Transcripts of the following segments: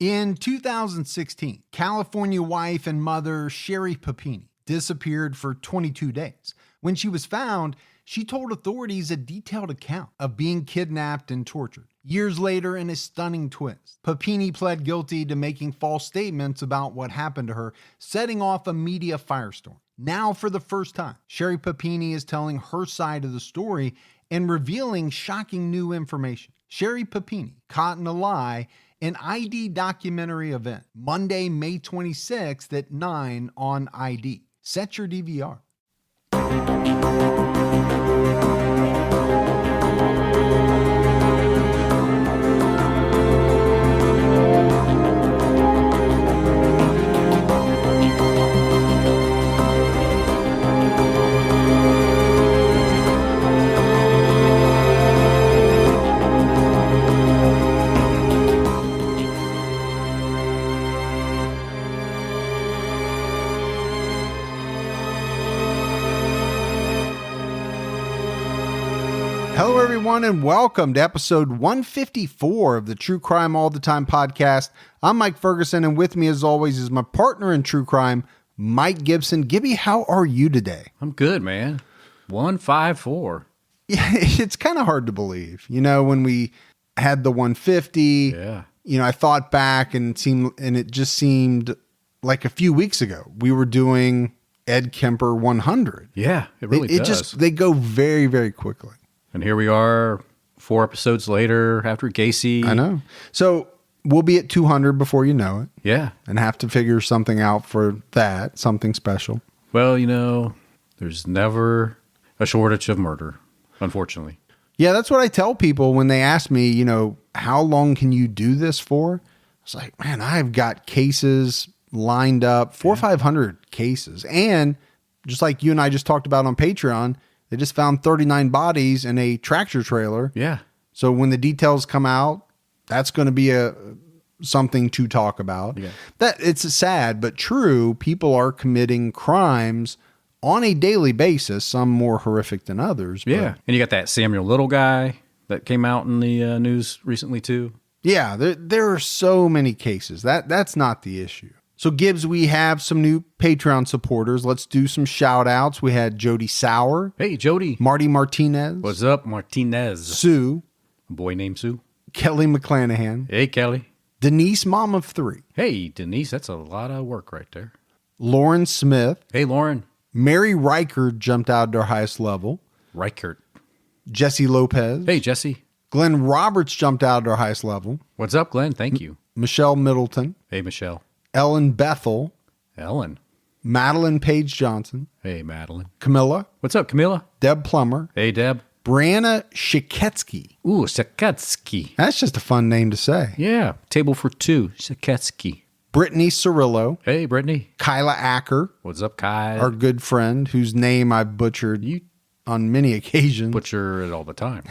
In 2016, California wife and mother Sherry Papini disappeared for 22 days. When she was found, she told authorities a detailed account of being kidnapped and tortured. Years later, in a stunning twist, Papini pled guilty to making false statements about what happened to her, setting off a media firestorm. Now, for the first time, Sherry Papini is telling her side of the story and revealing shocking new information. Sherry Papini, Caught in a Lie, an ID documentary event, Monday, May 26th at 9 on ID. Set your DVR. Hello, everyone, and welcome to episode 154 of the True Crime All the Time podcast. I'm Mike Ferguson, and with me, as always, is my partner in true crime, Mike Gibson. Gibby, how are you today? I'm good, man. 154. Yeah, it's kind of hard to believe. You know, when we had the 150, I thought back and it just seemed like a few weeks ago we were doing Ed Kemper 100. Yeah, it really does. They go very, very quickly. And here we are 4 episodes later after Gacy. I know. So we'll be at 200 before you know it. Yeah. And have to figure something out for that, something special. Well, there's never a shortage of murder, unfortunately. Yeah, that's what I tell people when they ask me, how long can you do this for? It's like, man, I've got cases lined up, 400 or 500 cases. And just like you and I just talked about on Patreon, they just found 39 bodies in a tractor trailer. Yeah. So when the details come out, that's going to be something to talk about. Yeah. That it's sad but true. People are committing crimes on a daily basis, some more horrific than others. Yeah. And you got that Samuel Little guy that came out in the news recently too. Yeah, there are so many cases. That's not the issue. So, Gibbs, we have some new Patreon supporters. Let's do some shout outs. We had Jody Sauer. Hey, Jody. Marty Martinez. What's up, Martinez? Sue. A boy named Sue. Kelly McClanahan. Hey, Kelly. Denise, mom of 3. Hey, Denise. That's a lot of work right there. Lauren Smith. Hey, Lauren. Mary Reichert jumped out to her highest level. Reichert. Jesse Lopez. Hey, Jesse. Glenn Roberts jumped out to her highest level. What's up, Glenn? Thank you. Michelle Middleton. Hey, Michelle. Ellen Bethel. Ellen. Madeline Page Johnson. Hey, Madeline. Camilla. What's up, Camilla? Deb Plummer. Hey, Deb. Brianna Shiketsky. Ooh, Shiketsky. That's just a fun name to say. Yeah, table for 2, Shiketsky. Brittany Cirillo. Hey, Brittany. Kyla Acker. What's up, Kai? Our good friend, whose name I've butchered on many occasions. Butcher it all the time.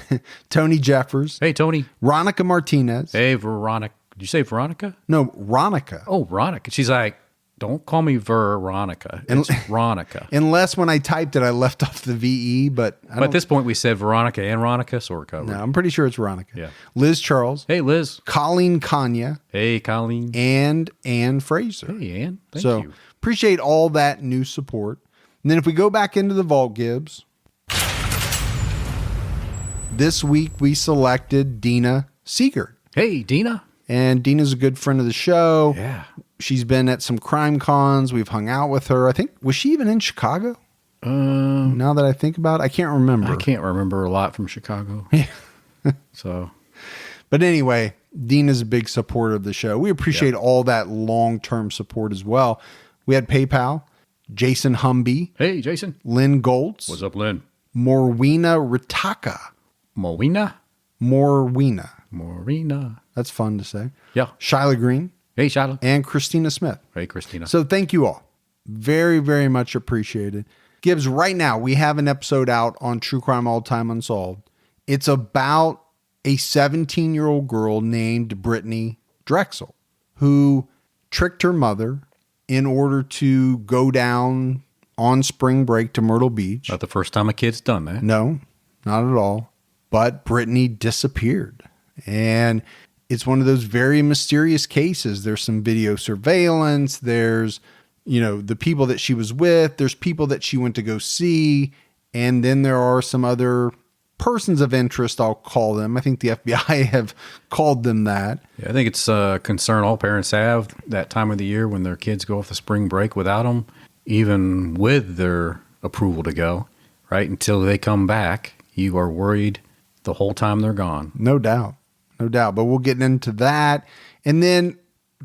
Tony Jeffers. Hey, Tony. Ronica Martinez. Hey, Veronica. Did you say Veronica? No, Ronica. Oh, Veronica. She's like, don't call me Veronica. It's Ronica. Unless when I typed it, I left off the VE, but at this point, we said Veronica and Ronica, so we're covered. No, I'm pretty sure it's Veronica. Yeah. Liz Charles. Hey, Liz. Colleen Kanya. Hey, Colleen. And Ann Fraser. Hey, Ann. Thank you. Appreciate all that new support. And then if we go back into the vault, Gibbs, this week we selected Dina Siegert. Hey, Dina. And Dina's a good friend of the show. Yeah. She's been at some crime cons. We've hung out with her. I think, was she even in Chicago? Now that I think about it, I can't remember. I can't remember a lot from Chicago. Yeah. But anyway, Dina's a big supporter of the show. We appreciate all that long-term support as well. We had PayPal, Jason Humby. Hey, Jason. Lynn Goltz. What's up, Lynn? Morwina Ritaka. Morwina. That's fun to say. Yeah. Shyla Green. Hey, Shyla. And Christina Smith. Hey, Christina. So thank you all. Very, very much appreciated. Gibbs, right now we have an episode out on True Crime All Time Unsolved. It's about a 17-year-old girl named Brittany Drexel who tricked her mother in order to go down on spring break to Myrtle Beach. Not the first time a kid's done that. No, not at all. But Brittany disappeared. And it's one of those very mysterious cases. There's some video surveillance. There's, the people that she was with. There's people that she went to go see. And then there are some other persons of interest, I'll call them. I think the FBI have called them that. Yeah, I think it's a concern all parents have that time of the year when their kids go off the spring break without them, even with their approval to go, right? Until they come back, you are worried the whole time they're gone. No doubt. But we'll get into that. And then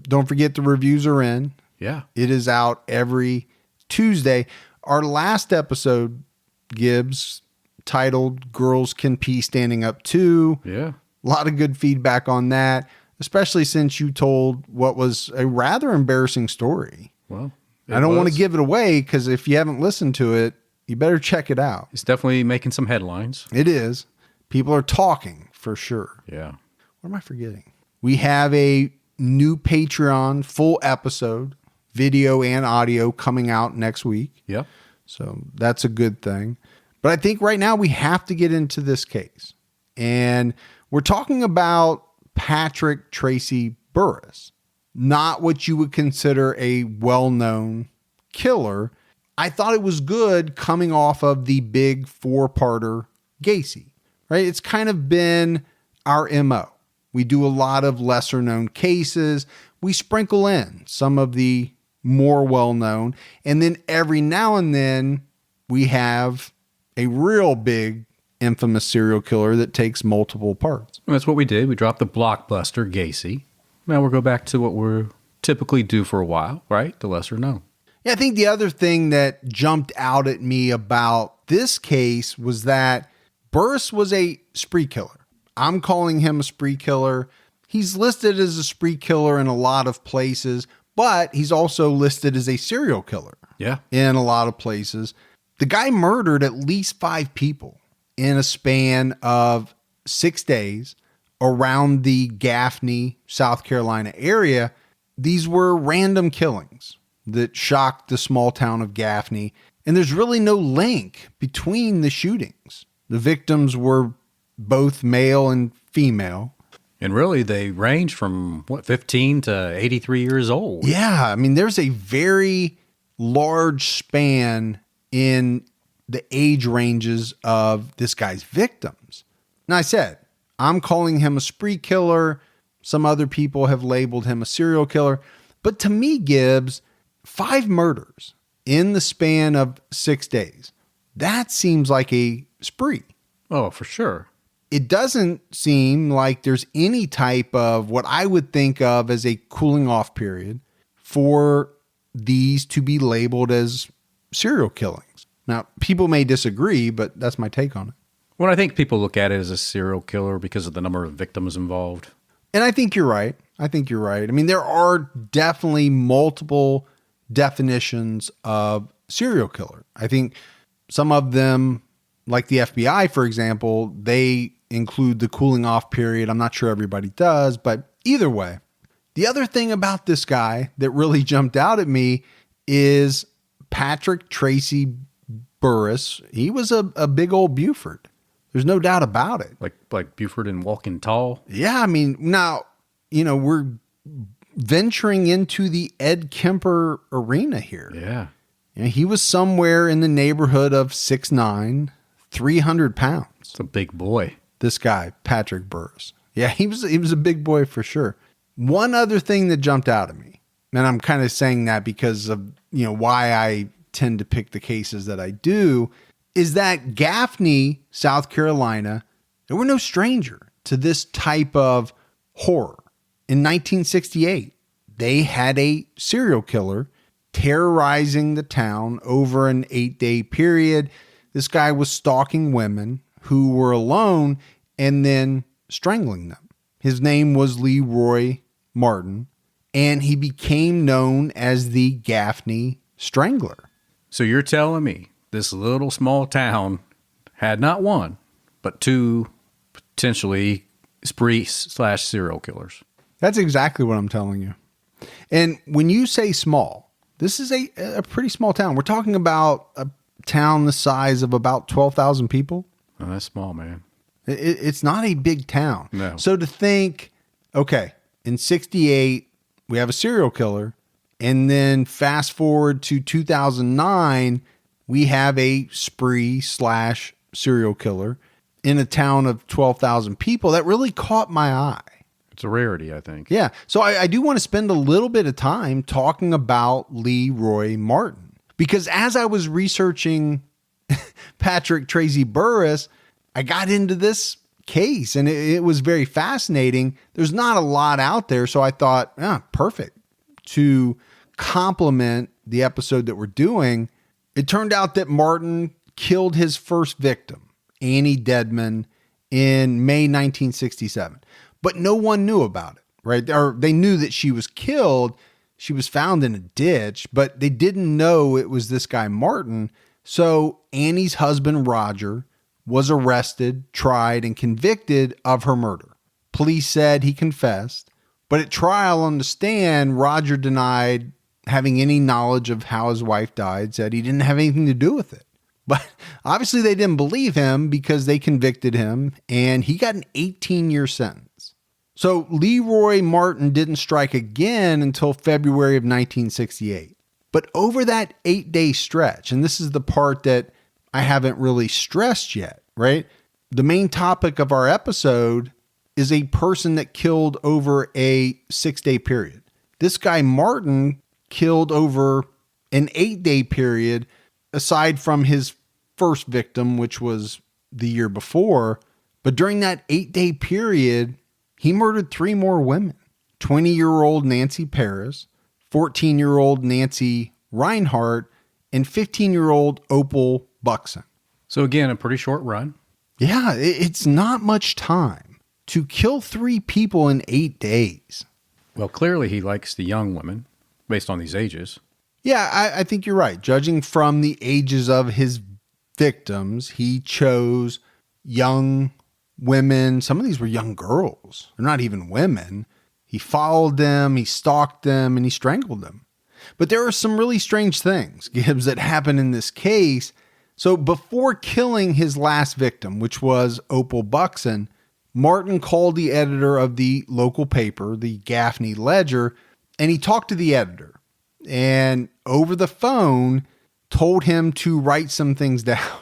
don't forget the reviews are in. Yeah. It is out every Tuesday. Our last episode, Gibbs, titled Girls Can Pee Standing Up Too. Yeah. A lot of good feedback on that, especially since you told what was a rather embarrassing story. Well, I don't want to give it away because if you haven't listened to it, you better check it out. It's definitely making some headlines. It is. People are talking for sure. Yeah. What am I forgetting? We have a new Patreon full episode, video and audio, coming out next week. Yep. So that's a good thing. But I think right now we have to get into this case. And we're talking about Patrick Tracy Burris, not what you would consider a well-known killer. I thought it was good coming off of the big 4-parter Gacy, right? It's kind of been our MO. We do a lot of lesser known cases. We sprinkle in some of the more well-known. And then every now and then we have a real big infamous serial killer that takes multiple parts. Well, that's what we did. We dropped the blockbuster Gacy. Now we'll go back to what we typically do for a while, right? The lesser known. Yeah, I think the other thing that jumped out at me about this case was that Burris was a spree killer. I'm calling him a spree killer. He's listed as a spree killer in a lot of places, but he's also listed as a serial killer. Yeah. In a lot of places. The guy murdered at least 5 people in a span of 6 days around the Gaffney, South Carolina area. These were random killings that shocked the small town of Gaffney. And there's really no link between the shootings. The victims were both male and female. And really, they range from, 15 to 83 years old. Yeah, I mean, there's a very large span in the age ranges of this guy's victims. Now, I said, I'm calling him a spree killer. Some other people have labeled him a serial killer. But to me, Gibbs, 5 murders in the span of 6 days, that seems like a spree. Oh, for sure. It doesn't seem like there's any type of what I would think of as a cooling off period for these to be labeled as serial killings. Now, people may disagree, but that's my take on it. Well, I think people look at it as a serial killer because of the number of victims involved. And I think you're right. I mean, there are definitely multiple definitions of serial killer. I think some of them, like the FBI, for example, they include the cooling off period. I'm not sure everybody does, but either way. The other thing about this guy that really jumped out at me is Patrick Tracy Burris. He was a big old Buford. There's no doubt about it. Like Buford and Walking Tall. Yeah, I mean, now, we're venturing into the Ed Kemper arena here. Yeah. He was somewhere in the neighborhood of 6'9", 300 pounds. It's a big boy. This guy, Patrick Burris. Yeah, he was a big boy for sure. One other thing that jumped out at me, and I'm kind of saying that because of, why I tend to pick the cases that I do, is that Gaffney, South Carolina, they were no stranger to this type of horror. In 1968, they had a serial killer terrorizing the town over an 8-day period. This guy was stalking women who were alone and then strangling them. His name was Leroy Martin, and he became known as the Gaffney Strangler. So you're telling me this little small town had not one, but 2 potentially spree/serial killers. That's exactly what I'm telling you. And when you say small, this is a pretty small town. We're talking about a town the size of about 12,000 people. Oh, that's small, man. It's not a big town. No. So to think Okay, in 68, we have a serial killer. And then fast forward to 2009, we have a spree/serial killer in a town of 12,000 people. That really caught my eye. It's a rarity, I think. Yeah. So I do want to spend a little bit of time talking about Leroy Martin, because as I was researching Patrick Tracy Burris, I got into this case and it was very fascinating. There's not a lot out there. So I thought, perfect to complement the episode that we're doing. It turned out that Martin killed his first victim, Annie Dedman, in May 1967. But no one knew about it, right? Or they knew that she was killed. She was found in a ditch, but they didn't know it was this guy, Martin. So Annie's husband, Roger, was arrested, tried, and convicted of her murder. Police said he confessed, but at trial on the stand, Roger denied having any knowledge of how his wife died, said he didn't have anything to do with it. But obviously they didn't believe him because they convicted him and he got an 18-year sentence. So Leroy Martin didn't strike again until February of 1968. But over that 8-day stretch, and this is the part that I haven't really stressed yet, right? The main topic of our episode is a person that killed over a 6-day period. This guy Martin killed over an 8-day period, aside from his first victim, which was the year before. But during that 8-day period, he murdered 3 more women: 20-year-old Nancy Paris, 14-year-old Nancy Reinhardt, and 15-year-old Opal Buxton. So again, a pretty short run. Yeah, it's not much time to kill 3 people in 8 days. Well, clearly he likes the young women based on these ages. Yeah, I think you're right. Judging from the ages of his victims, he chose young women. Some of these were young girls. They're not even women. He followed them, he stalked them, and he strangled them. But there are some really strange things, Gibbs, that happened in this case. So before killing his last victim, which was Opal Buxton, Martin called the editor of the local paper, the Gaffney Ledger, and he talked to the editor. And over the phone, told him to write some things down.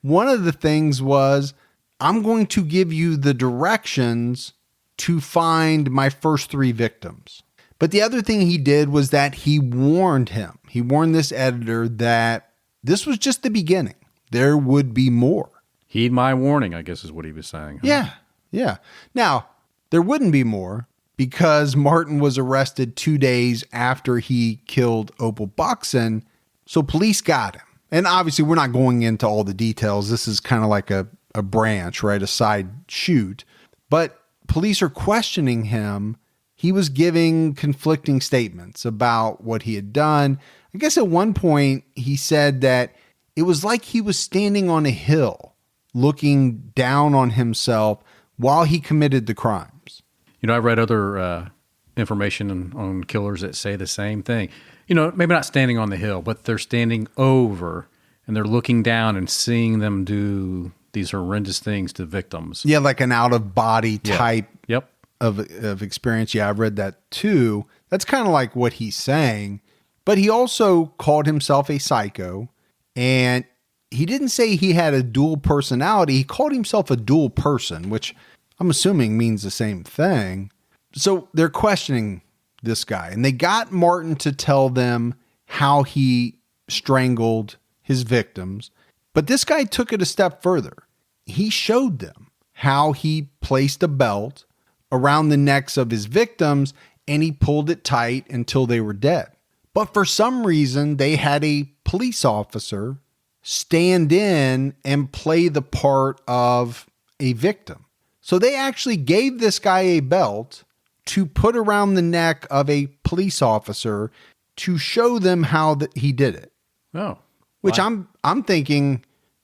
One of the things was, I'm going to give you the directions to find my first 3 victims. But the other thing he did was that he warned him. He warned this editor that this was just the beginning. There would be more. Heed my warning, I guess is what he was saying. Huh? Yeah. Now, there wouldn't be more because Martin was arrested 2 days after he killed Opal Buxton. So police got him. And obviously, we're not going into all the details. This is kind of like a branch, right? A side shoot. But police are questioning him. He was giving conflicting statements about what he had done. I guess at one point he said that it was like he was standing on a hill looking down on himself while he committed the crimes. You know, I read other information on killers that say the same thing. You know, maybe not standing on the hill, but they're standing over and they're looking down and seeing them do these horrendous things to victims. Yeah, like an out-of-body type Yep. of experience. Yeah, I've read that too. That's kind of like what he's saying. But he also called himself a psycho, and he didn't say he had a dual personality. He called himself a dual person, which I'm assuming means the same thing. So they're questioning this guy, and they got Martin to tell them how he strangled his victims. But this guy took it a step further. He showed them how he placed a belt around the necks of his victims and he pulled it tight until they were dead. But for some reason, they had a police officer stand in and play the part of a victim. So they actually gave this guy a belt to put around the neck of a police officer to show them how that he did it. Oh. Which wow. I'm thinking,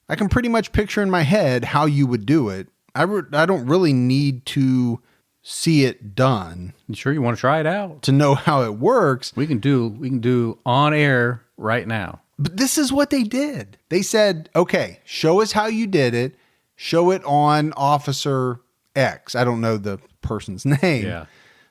I can pretty much picture in my head how you would do it. I don't really need to see it done. You sure you want to try it out? To know how it works. We can do on air right now. But this is what they did. They said, okay, show us how you did it. Show it on Officer X. I don't know the person's name. Yeah.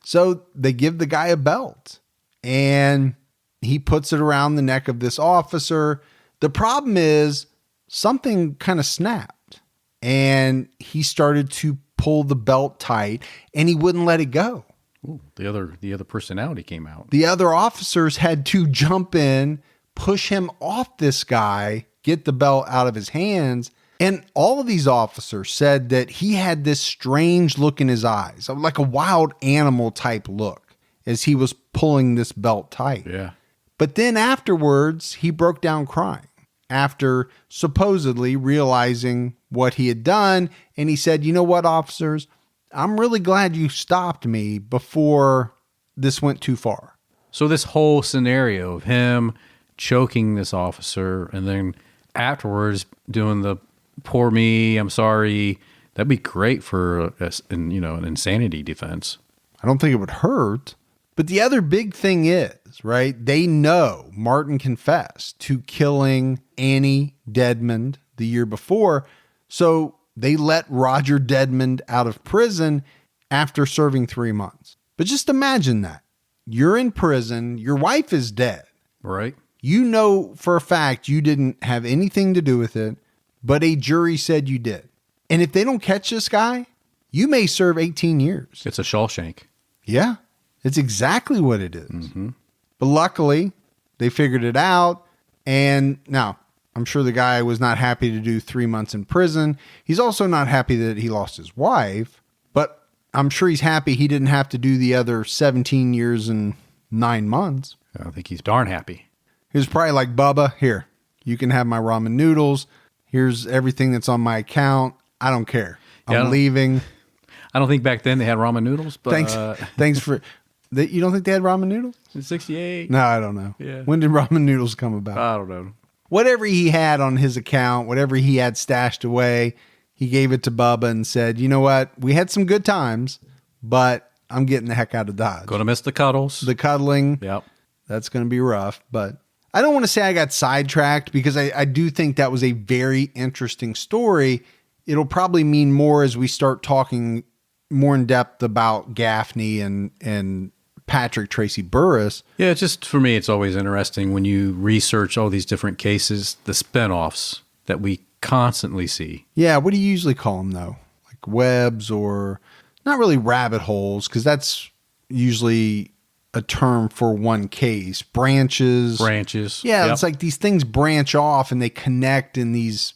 So they give the guy a belt and he puts it around the neck of this officer. The problem is something kind of snapped and he started to pull the belt tight and he wouldn't let it go. Ooh, the other personality came out. The other officers had to jump in, push him off this guy, get the belt out of his hands. And all of these officers said that he had this strange look in his eyes, like a wild animal type look as he was pulling this belt tight. Yeah. But then afterwards, he broke down crying after supposedly realizing what he had done. And he said, you know what, officers, I'm really glad you stopped me before this went too far. So this whole scenario of him choking this officer and then afterwards doing the poor me, I'm sorry, that'd be great for an insanity defense. I don't think it would hurt. But the other big thing is, right, they know Martin confessed to killing Annie Dedmond the year before. So they let Roger Dedmond out of prison after serving 3 months. But just imagine that. You're in prison. Your wife is dead. Right. You know for a fact you didn't have anything to do with it, but a jury said you did. And if they don't catch this guy, you may serve 18 years. It's a Shawshank. Yeah, it's exactly what it is. Mm-hmm. But luckily, they figured it out. And now, I'm sure the guy was not happy to do 3 months in prison. He's also not happy that he lost his wife. But I'm sure he's happy he didn't have to do the other 17 years and 9 months. I think he's darn happy. He was probably like, Bubba, here, you can have my ramen noodles. Here's everything that's on my account. I don't care. I'm leaving. I don't think back then they had ramen noodles. But Thanks for... You don't think they had ramen noodles? In 68? No, I don't know. Yeah. When did ramen noodles come about? I don't know. Whatever he had on his account, whatever he had stashed away, he gave it to Bubba and said, you know what? We had some good times, but I'm getting the heck out of Dodge. Gonna miss the cuddles. The cuddling. Yep. That's going to be rough. But I don't want to say I got sidetracked because I do think that was a very interesting story. It'll probably mean more as we start talking more in depth about Gaffney and Patrick Tracy Burris. Yeah, it's just for me, it's always interesting when you research all these different cases, the spinoffs that we constantly see. Yeah, what do you usually call them though? Like webs or not really rabbit holes, because that's usually a term for one case. Branches. Yeah, yep. It's like these things branch off and they connect in these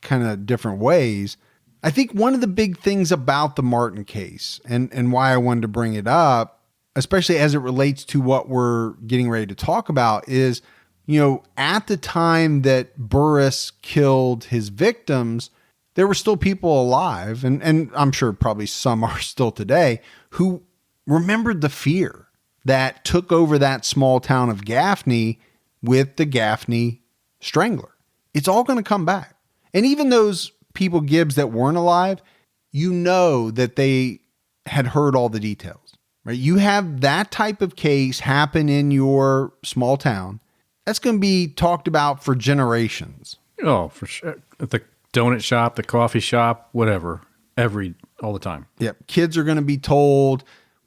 kind of different ways. I think one of the big things about the Martin case and why I wanted to bring it up, especially as it relates to what we're getting ready to talk about, is, you know, at the time that Burris killed his victims, there were still people alive, and I'm sure probably some are still today, who remembered the fear that took over that small town of Gaffney with the Gaffney Strangler. It's all going to come back. And even those people, Gibbs, that weren't alive, you know that they had heard all the details, right? You have that type of case happen in your small town. That's going to be talked about for generations. Oh, for sure. At the donut shop, the coffee shop, whatever, all the time. Yep. Kids are going to be told,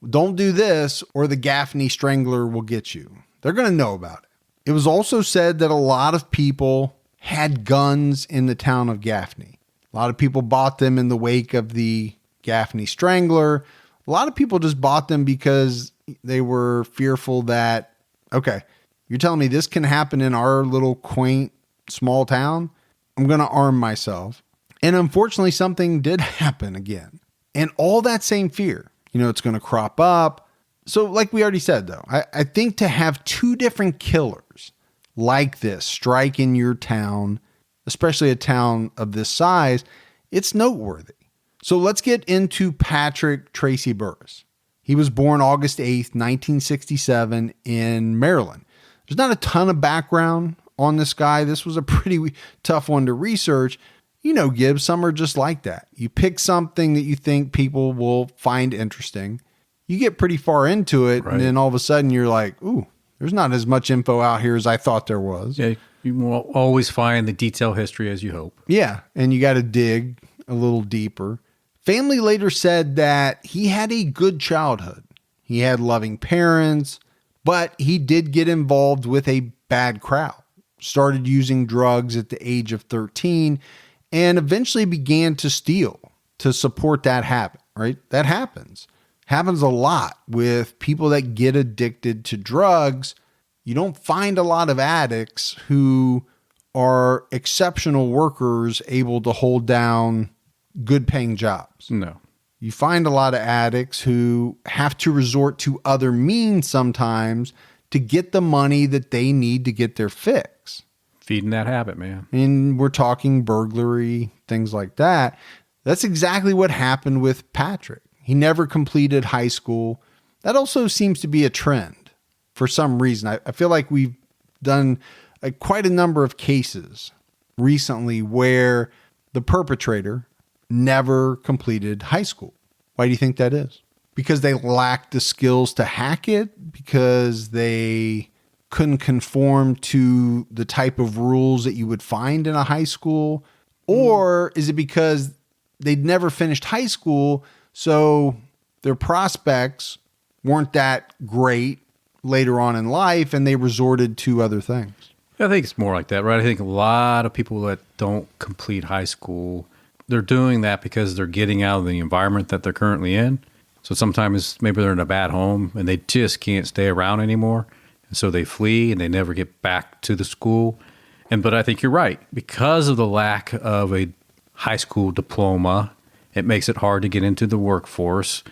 don't do this or the Gaffney Strangler will get you. They're going to know about it. It was also said that a lot of people had guns in the town of Gaffney. A lot of people bought them in the wake of the Gaffney Strangler. A lot of people just bought them because they were fearful that, okay, you're telling me this can happen in our little quaint small town? I'm going to arm myself. And unfortunately, something did happen again. And all that same fear, you know, it's going to crop up. So like we already said, though, I think to have two different killers like this strike in your town, especially a town of this size, it's noteworthy. So let's get into Patrick Tracy Burris. He was born August 8th, 1967 in Maryland. There's not a ton of background on this guy. This was a pretty tough one to research. You know, Gibbs, some are just like that. You pick something that you think people will find interesting. You get pretty far into it, right, and then all of a sudden you're like, ooh, there's not as much info out here as I thought there was. Yeah, you will always find the detailed history as you hope. Yeah, and you got to dig a little deeper. Family later said that he had a good childhood. He had loving parents, but he did get involved with a bad crowd, started using drugs at the age of 13, and eventually began to steal to support that habit, right? That happens. Happens a lot with people that get addicted to drugs. You don't find a lot of addicts who are exceptional workers able to hold down good paying jobs. No. You find a lot of addicts who have to resort to other means sometimes to get the money that they need to get their fix. Feeding that habit, man. And we're talking burglary, things like that. That's exactly what happened with Patrick. He never completed high school. That also seems to be a trend for some reason. I feel like we've done quite a number of cases recently where the perpetrator never completed high school. Why do you think that is? Because they lacked the skills to hack it? Because they couldn't conform to the type of rules that you would find in a high school? Or is it because they'd never finished high school, so their prospects weren't that great later on in life and they resorted to other things? I think it's more like that, right? I think a lot of people that don't complete high school, they're doing that because they're getting out of the environment that they're currently in. So sometimes maybe they're in a bad home and they just can't stay around anymore. And so they flee and they never get back to the school. But I think you're right. Because of the lack of a high school diploma, it makes it hard to get into the workforce,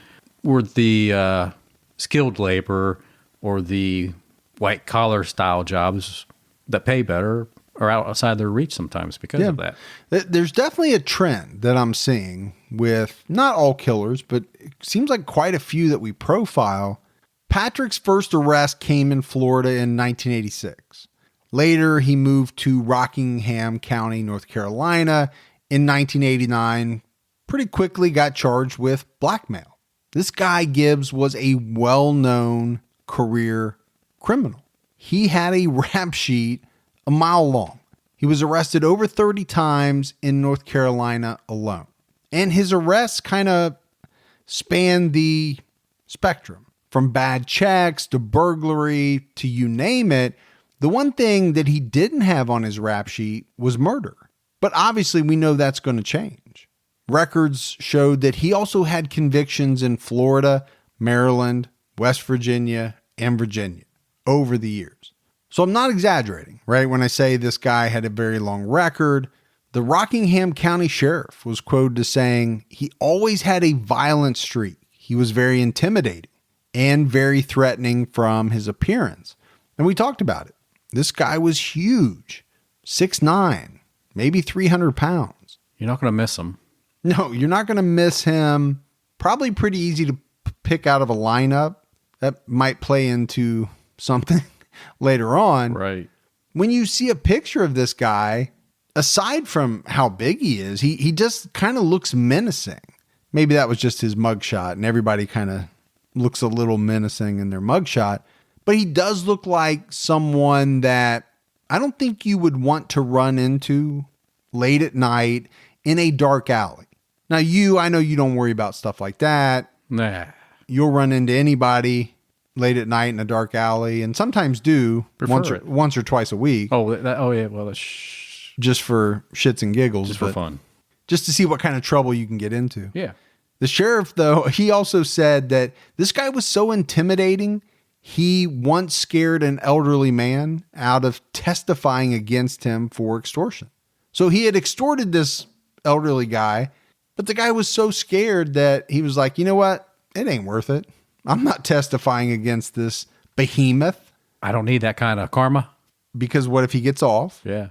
or the skilled labor or the white collar style jobs that pay better are outside their reach sometimes because of that. There's definitely a trend that I'm seeing with not all killers, but it seems like quite a few that we profile. Patrick's first arrest came in Florida in 1986. Later, he moved to Rockingham County, North Carolina in 1989. Pretty quickly got charged with blackmail. This guy, Gibbs, was a well-known career criminal. He had a rap sheet a mile long. He was arrested over 30 times in North Carolina alone. And his arrests kind of spanned the spectrum, from bad checks to burglary to you name it. The one thing that he didn't have on his rap sheet was murder. But obviously we know that's going to change. Records showed that he also had convictions in Florida, Maryland, West Virginia, and Virginia over the years. So I'm not exaggerating, right? When I say this guy had a very long record. The Rockingham County Sheriff was quoted as saying he always had a violent streak. He was very intimidating and very threatening from his appearance. And we talked about it. This guy was huge, 6'9", maybe 300 pounds. You're not going to miss him. No, you're not going to miss him. Probably pretty easy to pick out of a lineup. That might play into something later on. Right. When you see a picture of this guy, aside from how big he is, he just kind of looks menacing. Maybe that was just his mugshot, and everybody kind of looks a little menacing in their mugshot. But he does look like someone that I don't think you would want to run into late at night in a dark alley. Now, I know you don't worry about stuff like that. Nah. You'll run into anybody late at night in a dark alley, and sometimes do once or twice a week. Oh yeah. Well, just for shits and giggles, just for fun, just to see what kind of trouble you can get into. Yeah. The sheriff, though, he also said that this guy was so intimidating. He once scared an elderly man out of testifying against him for extortion. So he had extorted this elderly guy, but the guy was so scared that he was like, you know what? It ain't worth it. I'm not testifying against this behemoth. I don't need that kind of karma. Because what if he gets off? Yeah.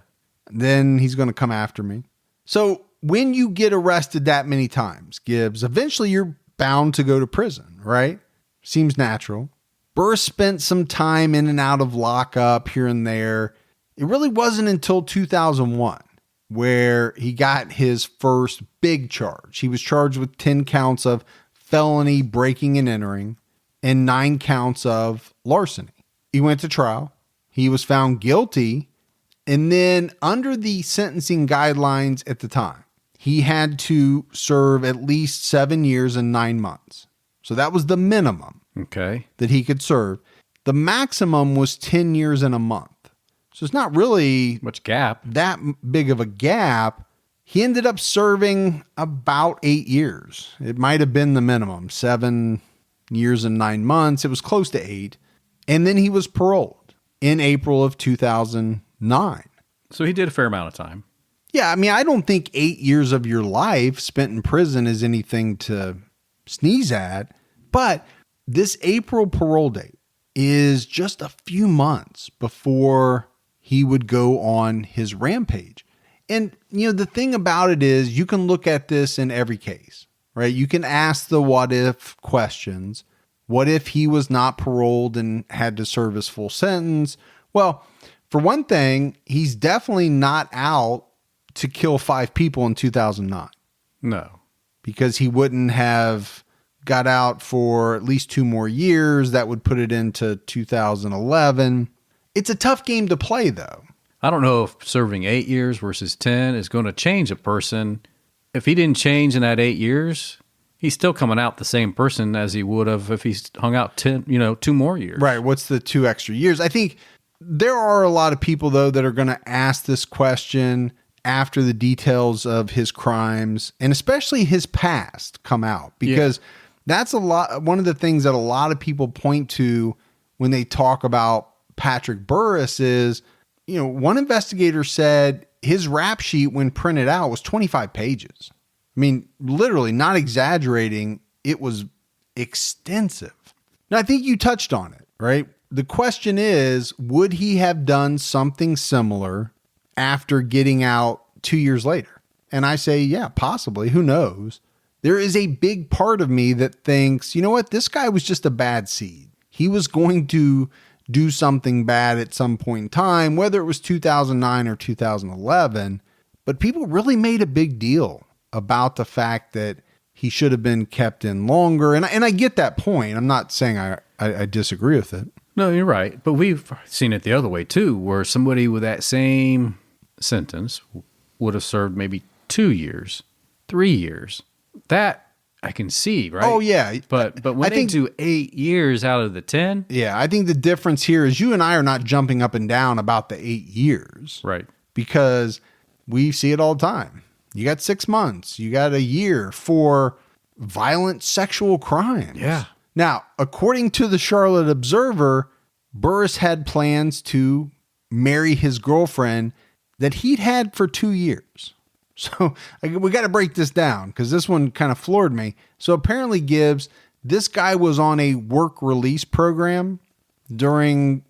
Then he's going to come after me. So when you get arrested that many times, Gibbs, eventually you're bound to go to prison, right? Seems natural. Burris spent some time in and out of lockup here and there. It really wasn't until 2001 where he got his first big charge. He was charged with 10 counts of felony breaking and entering and 9 counts of larceny. He went to trial. He was found guilty. And then under the sentencing guidelines at the time, he had to serve at least 7 years and 9 months. So that was the minimum that he could serve. The maximum was 10 years and a month. So it's not really much gap. That big of a gap. He ended up serving about 8 years. It might have been the minimum, 7 years and 9 months. It was close to 8. And then he was paroled in April of 2009. So he did a fair amount of time. Yeah, I mean, I don't think 8 years of your life spent in prison is anything to sneeze at. But this April parole date is just a few months before he would go on his rampage. And, you know, the thing about it is you can look at this in every case, right? You can ask the what if questions. What if he was not paroled and had to serve his full sentence? Well, for one thing, he's definitely not out to kill 5 people in 2009. No. Because he wouldn't have got out for at least 2 more years. That would put it into 2011. It's a tough game to play, though. I don't know if serving 8 years versus 10 is going to change a person. If he didn't change in that 8 years, he's still coming out the same person as he would have if he's hung out 10, 2 more years. Right. What's the 2 extra years? I think there are a lot of people, though, that are going to ask this question after the details of his crimes and especially his past come out, because that's one of the things that a lot of people point to when they talk about Patrick Burris is, one investigator said his rap sheet when printed out was 25 pages. I mean, literally, not exaggerating, it was extensive. Now, I think you touched on it, right? The question is, would he have done something similar after getting out 2 years later? And I say, yeah, possibly. Who knows? There is a big part of me that thinks, you know what? This guy was just a bad seed. He was going to do something bad at some point in time, whether it was 2009 or 2011. But people really made a big deal about the fact that he should have been kept in longer. And I get that point. I'm not saying I disagree with it. No, you're right. But we've seen it the other way too, where somebody with that same sentence would have served maybe 2 years, 3 years. That I can see, right? Oh, yeah. But when they do 8 years out of the 10. Yeah, I think the difference here is you and I are not jumping up and down about the 8 years. Right. Because we see it all the time. You got 6 months. You got a year for violent sexual crimes. Yeah. Now, according to the Charlotte Observer, Burris had plans to marry his girlfriend that he'd had for 2 years. So we got to break this down because this one kind of floored me. So apparently, Gibbs, this guy was on a work release program during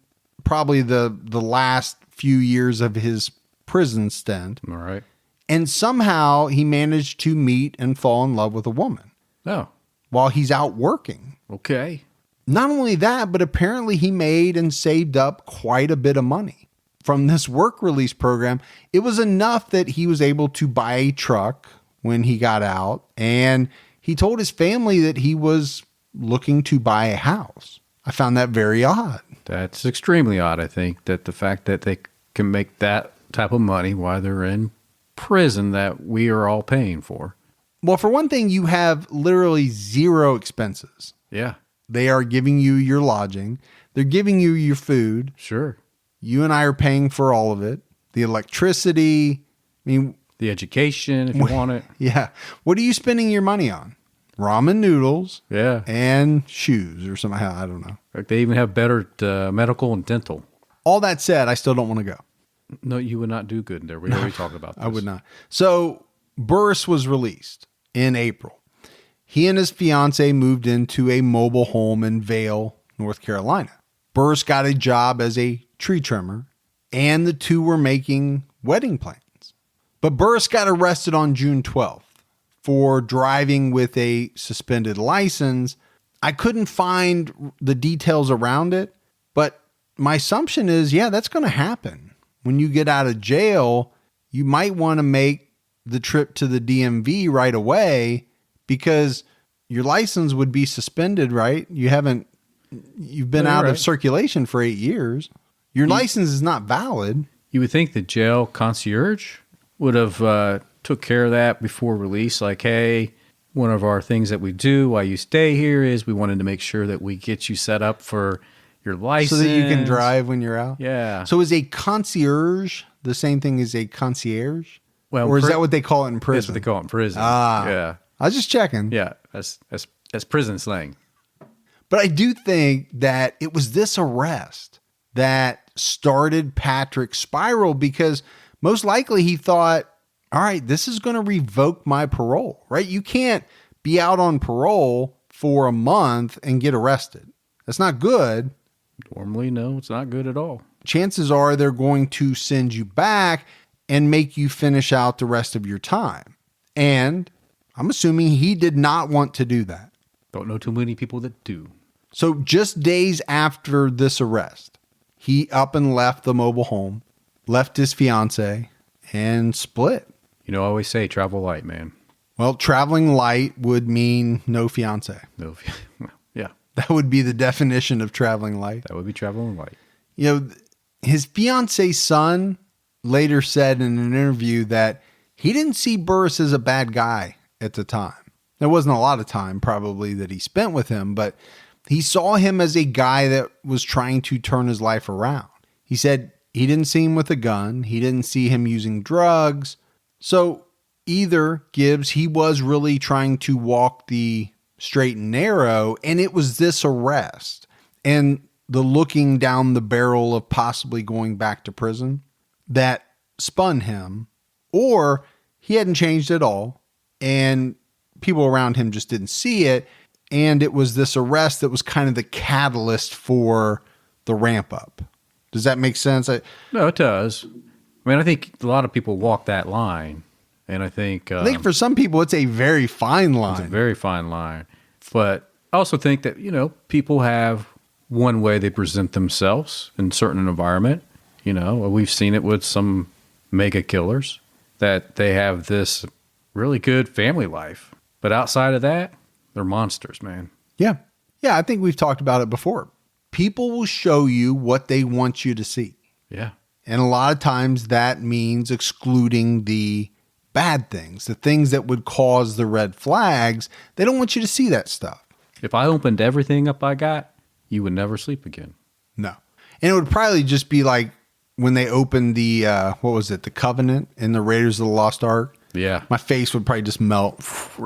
probably the last few years of his prison stint. All right. And somehow he managed to meet and fall in love with a woman. Oh. While he's out working. Okay. Not only that, but apparently he made and saved up quite a bit of money from this work release program. It was enough that he was able to buy a truck when he got out. And he told his family that he was looking to buy a house. I found that very odd. That's extremely odd, I think, that the fact that they can make that type of money while they're in prison that we are all paying for. Well, for one thing, you have literally zero expenses. Yeah. They are giving you your lodging. They're giving you your food. Sure. You and I are paying for all of it. The electricity. I mean, the education, if you want it. Yeah. What are you spending your money on? Ramen noodles. Yeah. And shoes or something. I don't know. Like they even have better medical and dental. All that said, I still don't want to go. No, you would not do good there. We already talked about this. I would not. So Burris was released in April. He and his fiance moved into a mobile home in Vail, North Carolina. Burris got a job as a tree trimmer, and the two were making wedding plans. But Burris got arrested on June 12th for driving with a suspended license. I couldn't find the details around it, but my assumption is, yeah, that's going to happen. When you get out of jail, you might want to make the trip to the DMV right away because your license would be suspended, right? You've been out of circulation for 8 years. Your license is not valid. You would think the jail concierge would have took care of that before release. Like, hey, one of our things that we do while you stay here is we wanted to make sure that we get you set up for your license. So that you can drive when you're out? Yeah. So is a concierge the same thing as a concierge? Well, or is that what they call it in prison? That's what they call it in prison. Yeah. I was just checking. Yeah, that's prison slang. But I do think that it was this arrest that started Patrick's spiral, because most likely he thought, all right, this is going to revoke my parole, right? You can't be out on parole for a month and get arrested. That's not good. Normally, no, it's not good at all. Chances are they're going to send you back and make you finish out the rest of your time. And I'm assuming he did not want to do that. Don't know too many people that do. So just days after this arrest, he up and left the mobile home, left his fiance, and split. You know, I always say travel light, man. Well, traveling light would mean no fiance. No, yeah. That would be the definition of traveling light. That would be traveling light. You know, his fiance's son later said in an interview that he didn't see Burris as a bad guy at the time. There wasn't a lot of time probably that he spent with him, but he saw him as a guy that was trying to turn his life around. He said he didn't see him with a gun. He didn't see him using drugs. So either Gibbs, he was really trying to walk the straight and narrow, and it was this arrest and the looking down the barrel of possibly going back to prison that spun him, or he hadn't changed at all and people around him just didn't see it. And it was this arrest that was kind of the catalyst for the ramp up. Does that make sense? No, it does. I mean, I think a lot of people walk that line. And I think for some people, it's a very fine line. It's a very fine line. But I also think that, you know, people have one way they present themselves in a certain environment. You know, we've seen it with some mega killers that they have this really good family life. But outside of that, they're monsters, man. Yeah. Yeah, I think we've talked about it before. People will show you what they want you to see. Yeah. And a lot of times that means excluding the bad things, the things that would cause the red flags. They don't want you to see that stuff. If I opened everything up I got, you would never sleep again. No. And it would probably just be like when they opened the, the Covenant in the Raiders of the Lost Ark. Yeah. My face would probably just melt.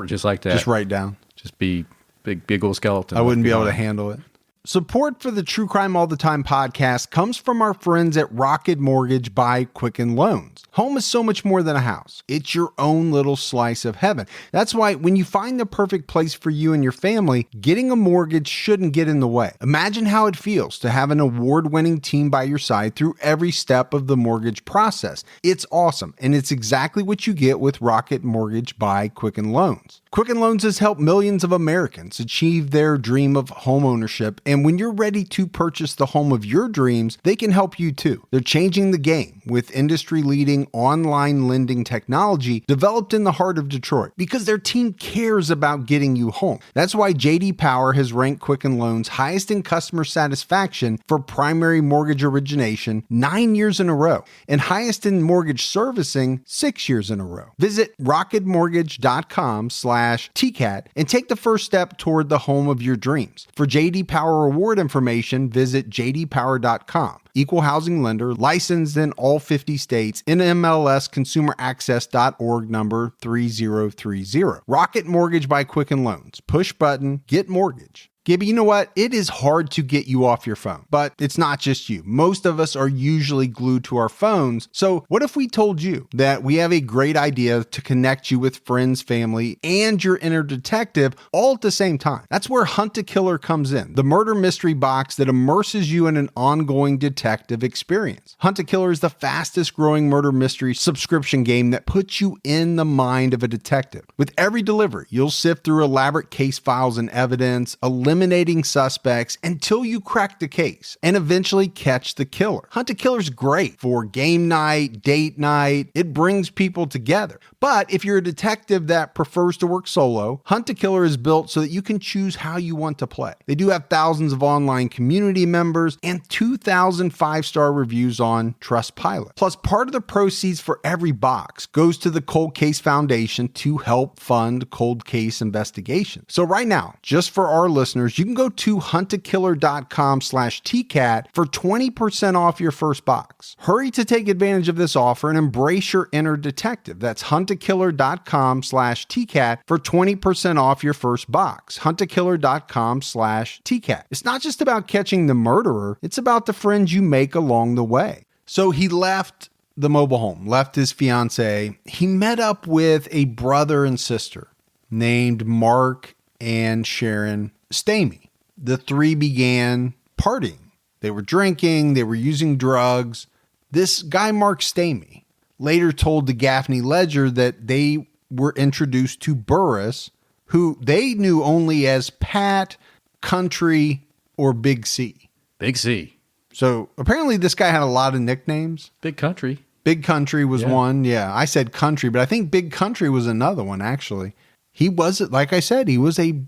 Just like that. Just right down. Just be big old skeleton. I wouldn't be able to handle it. Support for the True Crime All the Time podcast comes from our friends at Rocket Mortgage by Quicken Loans. Home is so much more than a house. It's your own little slice of heaven. That's why when you find the perfect place for you and your family, getting a mortgage shouldn't get in the way. Imagine how it feels to have an award-winning team by your side through every step of the mortgage process. It's awesome, and it's exactly what you get with Rocket Mortgage by Quicken Loans. Quicken Loans has helped millions of Americans achieve their dream of home ownership, and when you're ready to purchase the home of your dreams, they can help you too. They're changing the game with industry-leading online lending technology developed in the heart of Detroit because their team cares about getting you home. That's why J.D. Power has ranked Quicken Loans highest in customer satisfaction for primary mortgage origination 9 years in a row and highest in mortgage servicing 6 years in a row. Visit rocketmortgage.com/TCAT and take the first step toward the home of your dreams. For J.D. Power award information, visit jdpower.com. Equal housing lender, licensed in all 50 states, NMLS consumeraccess.org number 3030. Rocket Mortgage by Quicken Loans. Push button, get mortgage. Gibby, you know what? It is hard to get you off your phone, but it's not just you. Most of us are usually glued to our phones. So what if we told you that we have a great idea to connect you with friends, family, and your inner detective all at the same time? That's where Hunt a Killer comes in, the murder mystery box that immerses you in an ongoing detective experience. Hunt a Killer is the fastest growing murder mystery subscription game that puts you in the mind of a detective. With every delivery, you'll sift through elaborate case files and evidence, eliminate eliminating suspects until you crack the case and eventually catch the killer. Hunt a Killer's great for game night, date night. It brings people together. But if you're a detective that prefers to work solo, Hunt a Killer is built so that you can choose how you want to play. They do have thousands of online community members and 2,000 5-star reviews on Trustpilot. Plus, part of the proceeds for every box goes to the Cold Case Foundation to help fund cold case investigations. So right now, just for our listeners, you can go to huntakiller.com/TCAT for 20% off your first box. Hurry to take advantage of this offer and embrace your inner detective. That's huntakiller.com/TCAT for 20% off your first box. huntakiller.com/TCAT. It's not just about catching the murderer, it's about the friends you make along the way. So he left the mobile home, left his fiance. He met up with a brother and sister named Mark and Sharon Stamey. The three began partying. They were drinking, they were using drugs. This guy, Mark Stamey, later told the Gaffney Ledger that they were introduced to Burris, who they knew only as Pat, Country, or Big C. Big C. So apparently this guy had a lot of nicknames. Big Country. Big Country was one. Yeah, I said Country, but I think Big Country was another one, actually. He was, like I said, he was a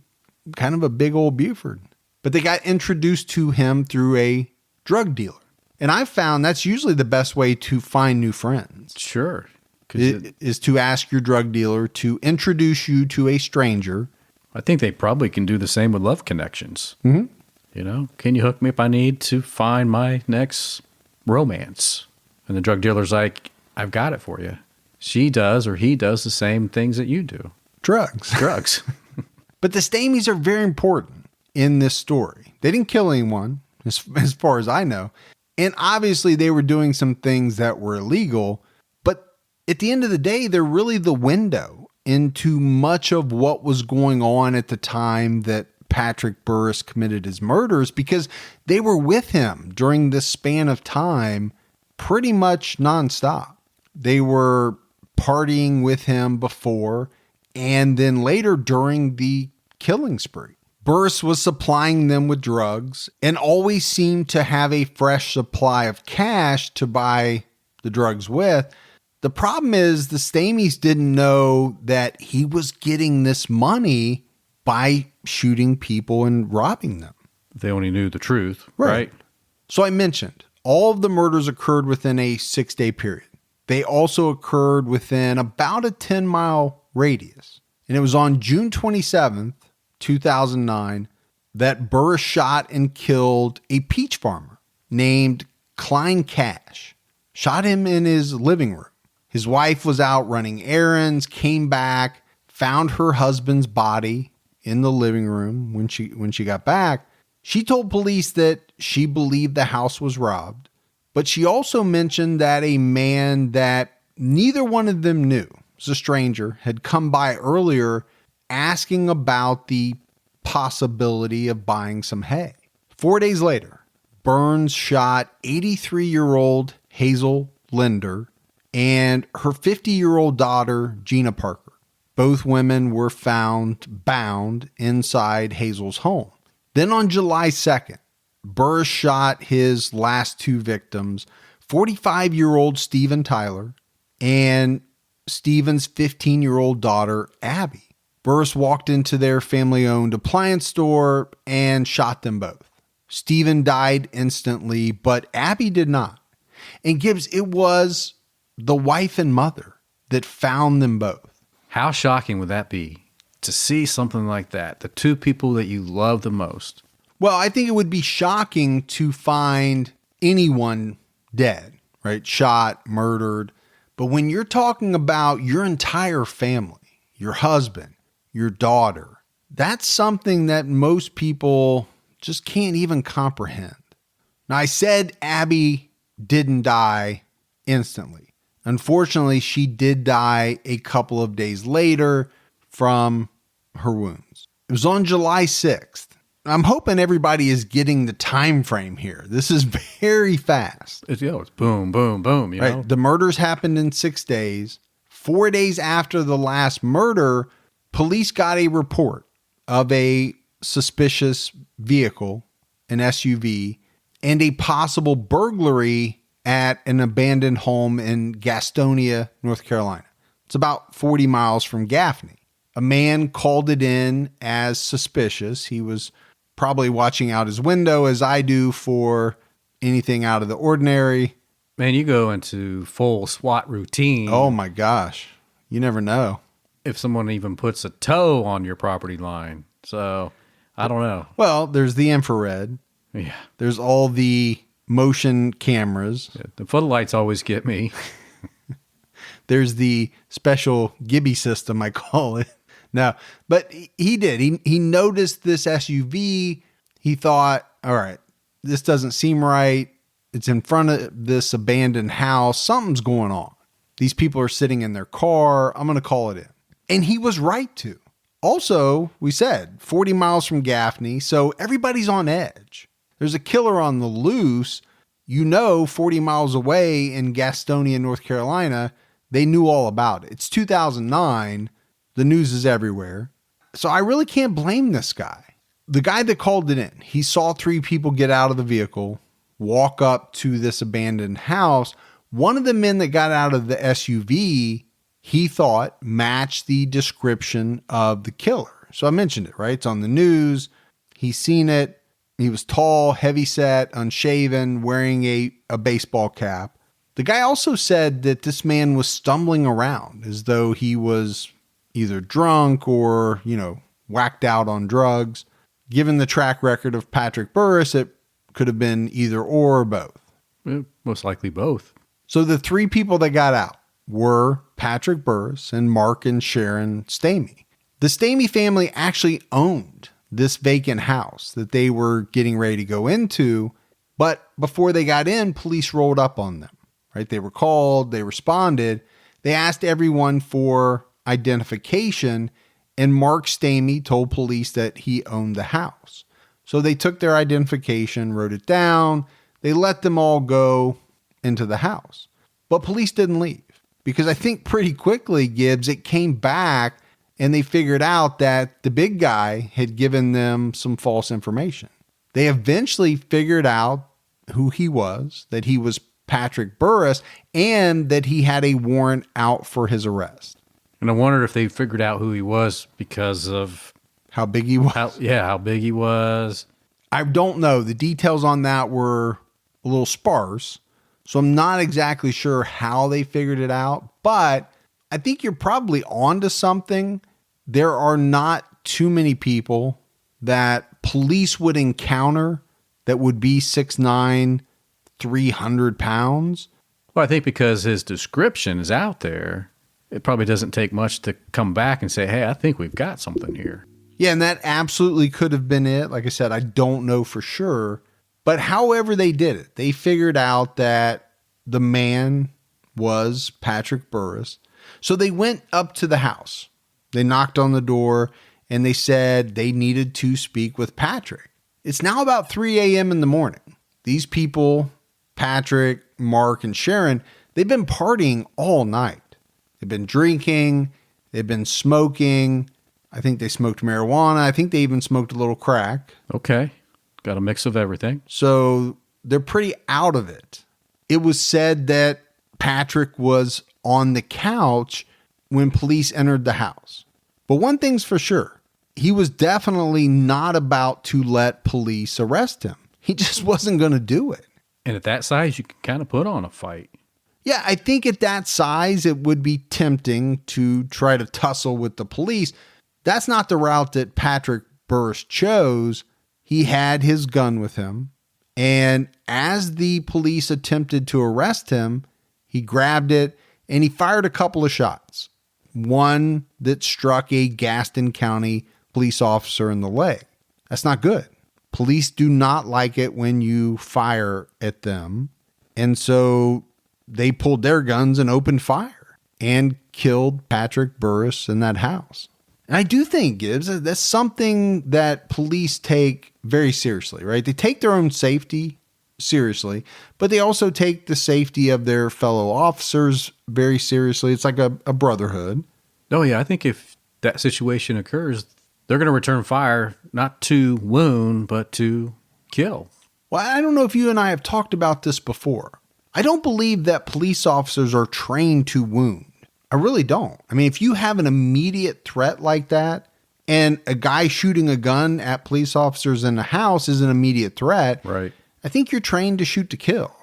kind of a big old Buford. But they got introduced to him through a drug dealer. And I've found that's usually the best way to find new friends. Sure. Is to ask your drug dealer to introduce you to a stranger. I think they probably can do the same with love connections. Mm-hmm. You know, can you hook me if I need to find my next romance? And the drug dealer's like, I've got it for you. She does or he does the same things that you do. Drugs. But the Stameys are very important in this story. They didn't kill anyone, as far as I know. And obviously they were doing some things that were illegal. But at the end of the day, they're really the window into much of what was going on at the time that Patrick Burris committed his murders, because they were with him during this span of time pretty much nonstop. They were partying with him before and then later during the killing spree. Burris was supplying them with drugs and always seemed to have a fresh supply of cash to buy the drugs with. The problem is the Stameys didn't know that he was getting this money by shooting people and robbing them. They only knew the truth, right? So I mentioned all of the murders occurred within a 6-day period. They also occurred within about a 10-mile radius. And it was on June 27th, 2009, that Burris shot and killed a peach farmer named Klein Cash. Shot him in his living room. His wife was out running errands, came back, found her husband's body in the living room when she got back. She told police that she believed the house was robbed, but she also mentioned that a man that neither one of them knew, was a stranger, had come by earlier asking about the possibility of buying some hay. 4 days later, Burns shot 83-year-old Hazel Linder and her 50-year-old daughter, Gina Parker. Both women were found bound inside Hazel's home. Then on July 2nd, Burris shot his last two victims, 45-year-old Steven Tyler and Steven's 15-year-old daughter, Abby. Burris walked into their family-owned appliance store and shot them both. Steven died instantly, but Abby did not. And Gibbs, it was the wife and mother that found them both. How shocking would that be to see something like that? The two people that you love the most. Well, I think it would be shocking to find anyone dead, right? Shot, murdered. But when you're talking about your entire family, your husband, your daughter, that's something that most people just can't even comprehend. Now, I said Abby didn't die instantly. Unfortunately, she did die a couple of days later from her wounds. It was on July 6th. I'm hoping everybody is getting the time frame here. This is very fast. It's boom, boom, boom. You know? The murders happened in 6 days. 4 days after the last murder, police got a report of a suspicious vehicle, an SUV, and a possible burglary at an abandoned home in Gastonia, North Carolina. It's about 40 miles from Gaffney. A man called it in as suspicious. He was probably watching out his window, as I do, for anything out of the ordinary. Man, you go into full SWAT routine. Oh my gosh. You never know. If someone even puts a toe on your property line. So, I don't know. Well, there's the infrared. Yeah. There's all the motion cameras. Yeah, the floodlights always get me. There's the special Gibby system, I call it. No, but he did. He noticed this SUV. He thought, all right, this doesn't seem right. It's in front of this abandoned house. Something's going on. These people are sitting in their car. I'm going to call it in. And he was right to. Also, we said 40 miles from Gaffney, so everybody's on edge. There's a killer on the loose. 40 miles away in Gastonia, North Carolina, they knew all about it. It's 2009. The news is everywhere. So I really can't blame this guy. The guy that called it in, he saw 3 people get out of the vehicle, walk up to this abandoned house. One of the men that got out of the SUV, he thought matched the description of the killer. So I mentioned it, right? It's on the news. He's seen it. He was tall, heavyset, unshaven, wearing a baseball cap. The guy also said that this man was stumbling around as though he was either drunk or, whacked out on drugs. Given the track record of Patrick Burris, it could have been either or both. Most likely both. So the 3 people that got out were Patrick Burris and Mark and Sharon Stamey. The Stamey family actually owned this vacant house that they were getting ready to go into, but before they got in, police rolled up on them, right? They were called, they responded, they asked everyone for identification, and Mark Stamey told police that he owned the house. So they took their identification, wrote it down, they let them all go into the house. But police didn't leave because I think pretty quickly, Gibbs, it came back and they figured out that the big guy had given them some false information. They eventually figured out who he was, that he was Patrick Burris, and that he had a warrant out for his arrest. And I wondered if they figured out who he was because of how big he was. How big he was. I don't know. The details on that were a little sparse, so I'm not exactly sure how they figured it out, but I think you're probably onto something. There are not too many people that police would encounter that would be 6'9", 300 pounds. Well, I think because his description is out there, it probably doesn't take much to come back and say, hey, I think we've got something here. Yeah, and that absolutely could have been it. Like I said, I don't know for sure. But however they did it, they figured out that the man was Patrick Burris. So they went up to the house. They knocked on the door and they said they needed to speak with Patrick. It's now about 3 a.m. in the morning. These people, Patrick, Mark, and Sharon, they've been partying all night. They've been drinking. They've been smoking. I think they smoked marijuana. I think they even smoked a little crack. Okay. Got a mix of everything. So they're pretty out of it. It was said that Patrick was on the couch when police entered the house. But one thing's for sure, he was definitely not about to let police arrest him. He just wasn't going to do it. And at that size, you can kind of put on a fight. Yeah, I think at that size, it would be tempting to try to tussle with the police. That's not the route that Patrick Burris chose. He had his gun with him. And as the police attempted to arrest him, he grabbed it and he fired a couple of shots. One that struck a Gaston County police officer in the leg. That's not good. Police do not like it when you fire at them. And so they pulled their guns and opened fire and killed Patrick Burris in that house. And I do think, Gibbs, that's something that police take very seriously, right? They take their own safety seriously, but they also take the safety of their fellow officers very seriously. It's like a brotherhood. Oh, yeah. I think if that situation occurs, they're going to return fire not to wound, but to kill. Well, I don't know if you and I have talked about this before. I don't believe that police officers are trained to wound. I really don't. I mean, if you have an immediate threat like that, and a guy shooting a gun at police officers in a house is an immediate threat, right? I think you're trained to shoot to kill.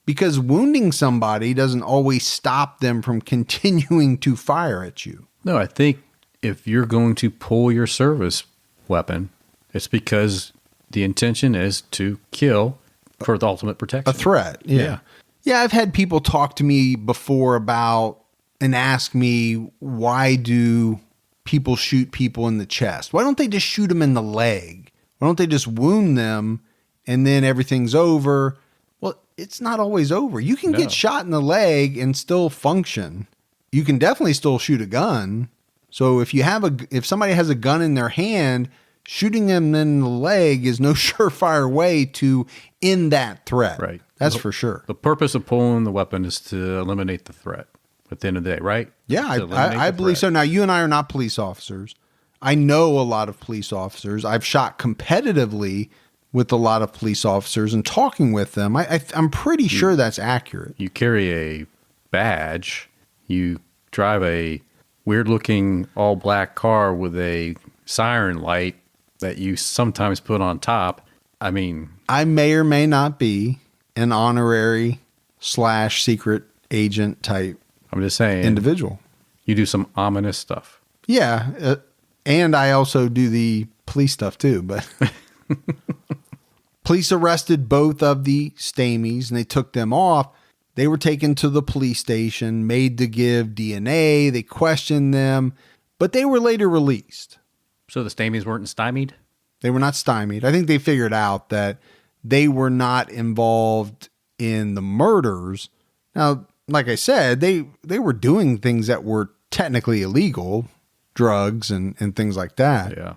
Because wounding somebody doesn't always stop them from continuing to fire at you. No, I think if you're going to pull your service weapon, it's because the intention is to kill for the ultimate protection. A threat, yeah. Yeah, I've had people talk to me before about and ask me, why do people shoot people in the chest? Why don't they just shoot them in the leg? Why don't they just wound them and then everything's over? Well, it's not always over. You can get shot in the leg and still function. You can definitely still shoot a gun. So if somebody has a gun in their hand, shooting them in the leg is no surefire way to end that threat. Right. That's for sure. The purpose of pulling the weapon is to eliminate the threat at the end of the day, right? Yeah, I believe so. Now, you and I are not police officers. I know a lot of police officers. I've shot competitively with a lot of police officers and talking with them. I'm pretty sure that's accurate. You carry a badge. You drive a weird-looking all-black car with a siren light that you sometimes put on top. I mean, I may or may not be an honorary / secret agent type. I'm just saying, individual. You do some ominous stuff. Yeah, and I also do the police stuff too. But police arrested both of the Stamies and they took them off. They were taken to the police station, made to give DNA. They questioned them, but they were later released. So the Stamies weren't stymied? They were not stymied. I think they figured out that they were not involved in the murders. Now, like I said, they were doing things that were technically illegal, drugs and things like that. Yeah.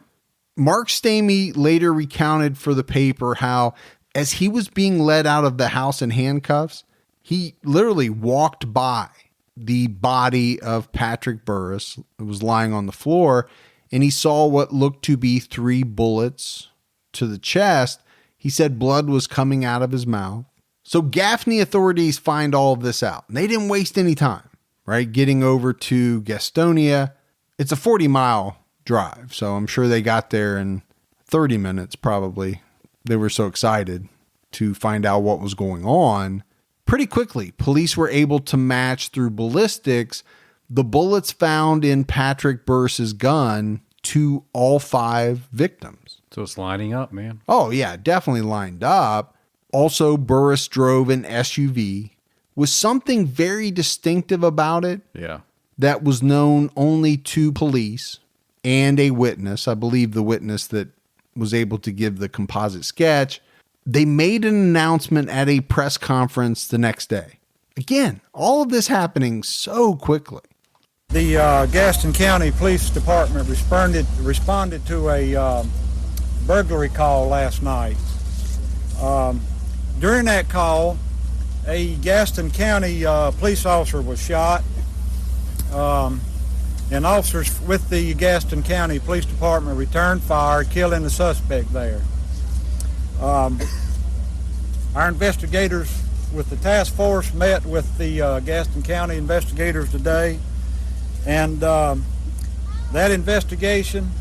Mark Stamey later recounted for the paper how, as he was being led out of the house in handcuffs, he literally walked by the body of Patrick Burris. It was lying on the floor, and he saw what looked to be 3 bullets to the chest. He said blood was coming out of his mouth. So Gaffney authorities find all of this out, and they didn't waste any time, right? Getting over to Gastonia. It's a 40-mile drive, so I'm sure they got there in 30 minutes probably. They were so excited to find out what was going on. Pretty quickly, police were able to match through ballistics the bullets found in Patrick Burris's gun to all 5 victims. So it's lining up, man. Oh, yeah, definitely lined up. Also, Burris drove an SUV with something very distinctive about it. Yeah. That was known only to police and a witness. I believe the witness that was able to give the composite sketch. They made an announcement at a press conference the next day. Again, all of this happening so quickly. The Gaston County Police Department responded to a burglary call last night. During that call, a Gaston County police officer was shot, and officers with the Gaston County Police Department returned fire, killing the suspect there. Our investigators with the task force met with the Gaston County investigators today, and that investigation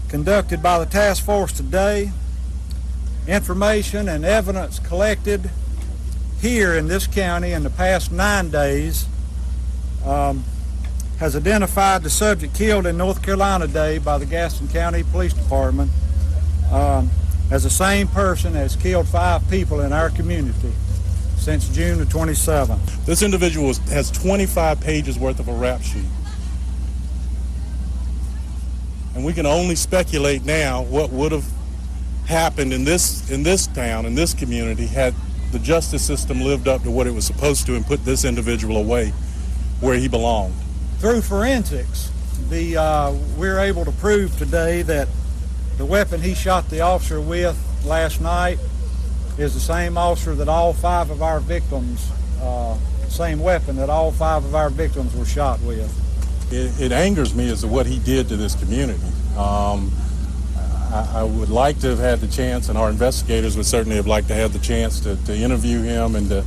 conducted by the task force today, information and evidence collected here in this county in the past 9 days has identified the subject killed in North Carolina Day by the Gaston County Police Department as the same person as killed 5 people in our community since June the 27th. This individual has 25 pages worth of a rap sheet. And we can only speculate now what would have happened in this town, in this community, had the justice system lived up to what it was supposed to and put this individual away where he belonged. Through forensics, we're able to prove today that the weapon he shot the officer with last night is the same officer that all 5 of our victims, same weapon that all 5 of our victims were shot with. It angers me as to what he did to this community. I would like to have had the chance, and our investigators would certainly have liked to have the chance to interview him and to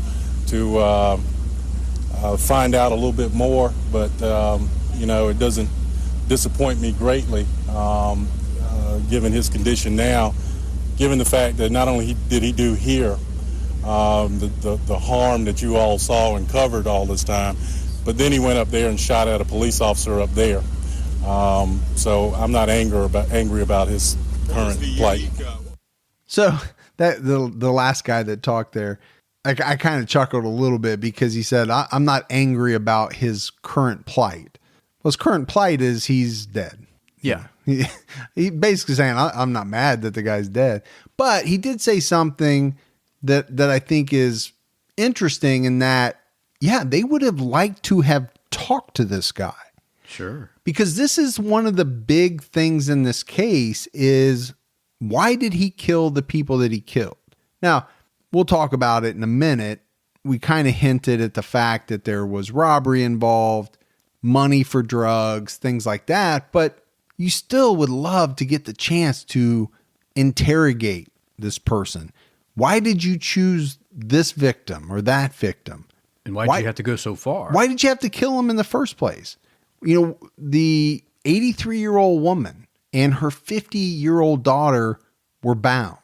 find out a little bit more. But it doesn't disappoint me greatly, given his condition now, given the fact that not only did he do here the harm that you all saw and covered all this time, but then he went up there and shot at a police officer up there. So I'm not angry about his current plight. So that the last guy that talked there, I kind of chuckled a little bit because he said, I'm not angry about his current plight. Well, his current plight is he's dead. Yeah. He basically saying, I'm not mad that the guy's dead. But he did say something that I think is interesting in that, yeah, they would have liked to have talked to this guy. Sure. Because this is one of the big things in this case is, why did he kill the people that he killed? Now, we'll talk about it in a minute. We kind of hinted at the fact that there was robbery involved, money for drugs, things like that. But you still would love to get the chance to interrogate this person. Why did you choose this victim or that victim? And why did you have to go so far? Why did you have to kill him in the first place? You know, the 83-year-old woman and her 50-year-old daughter were bound.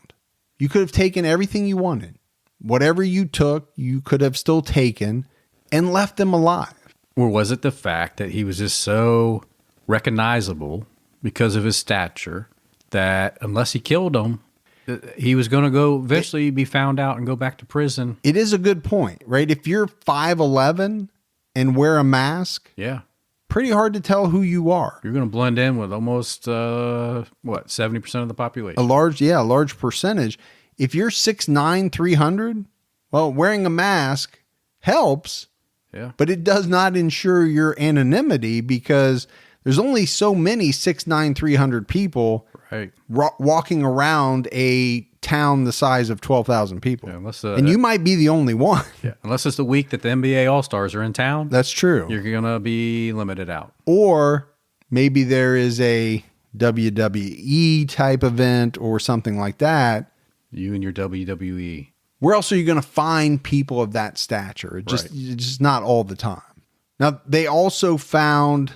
You could have taken everything you wanted. Whatever you took, you could have still taken and left them alive. Or was it the fact that he was just so recognizable because of his stature that unless he killed them, he was going to go eventually be found out and go back to prison? It is a good point, right? If you're 5'11" and wear a mask, yeah, pretty hard to tell who you are. You're going to blend in with almost 70% of the population. A large percentage. If you're 6'9", 300, well, wearing a mask helps. Yeah, but it does not ensure your anonymity because there's only so many 6'9", 300 people right walking around a town the size of 12,000 people. Yeah, and you might be the only one. Yeah, unless it's the week that the NBA All-Stars are in town. That's true. You're going to be limited out. Or maybe there is a WWE type event or something like that. You and your WWE. Where else are you going to find people of that stature? It's just not all the time. Now, they also found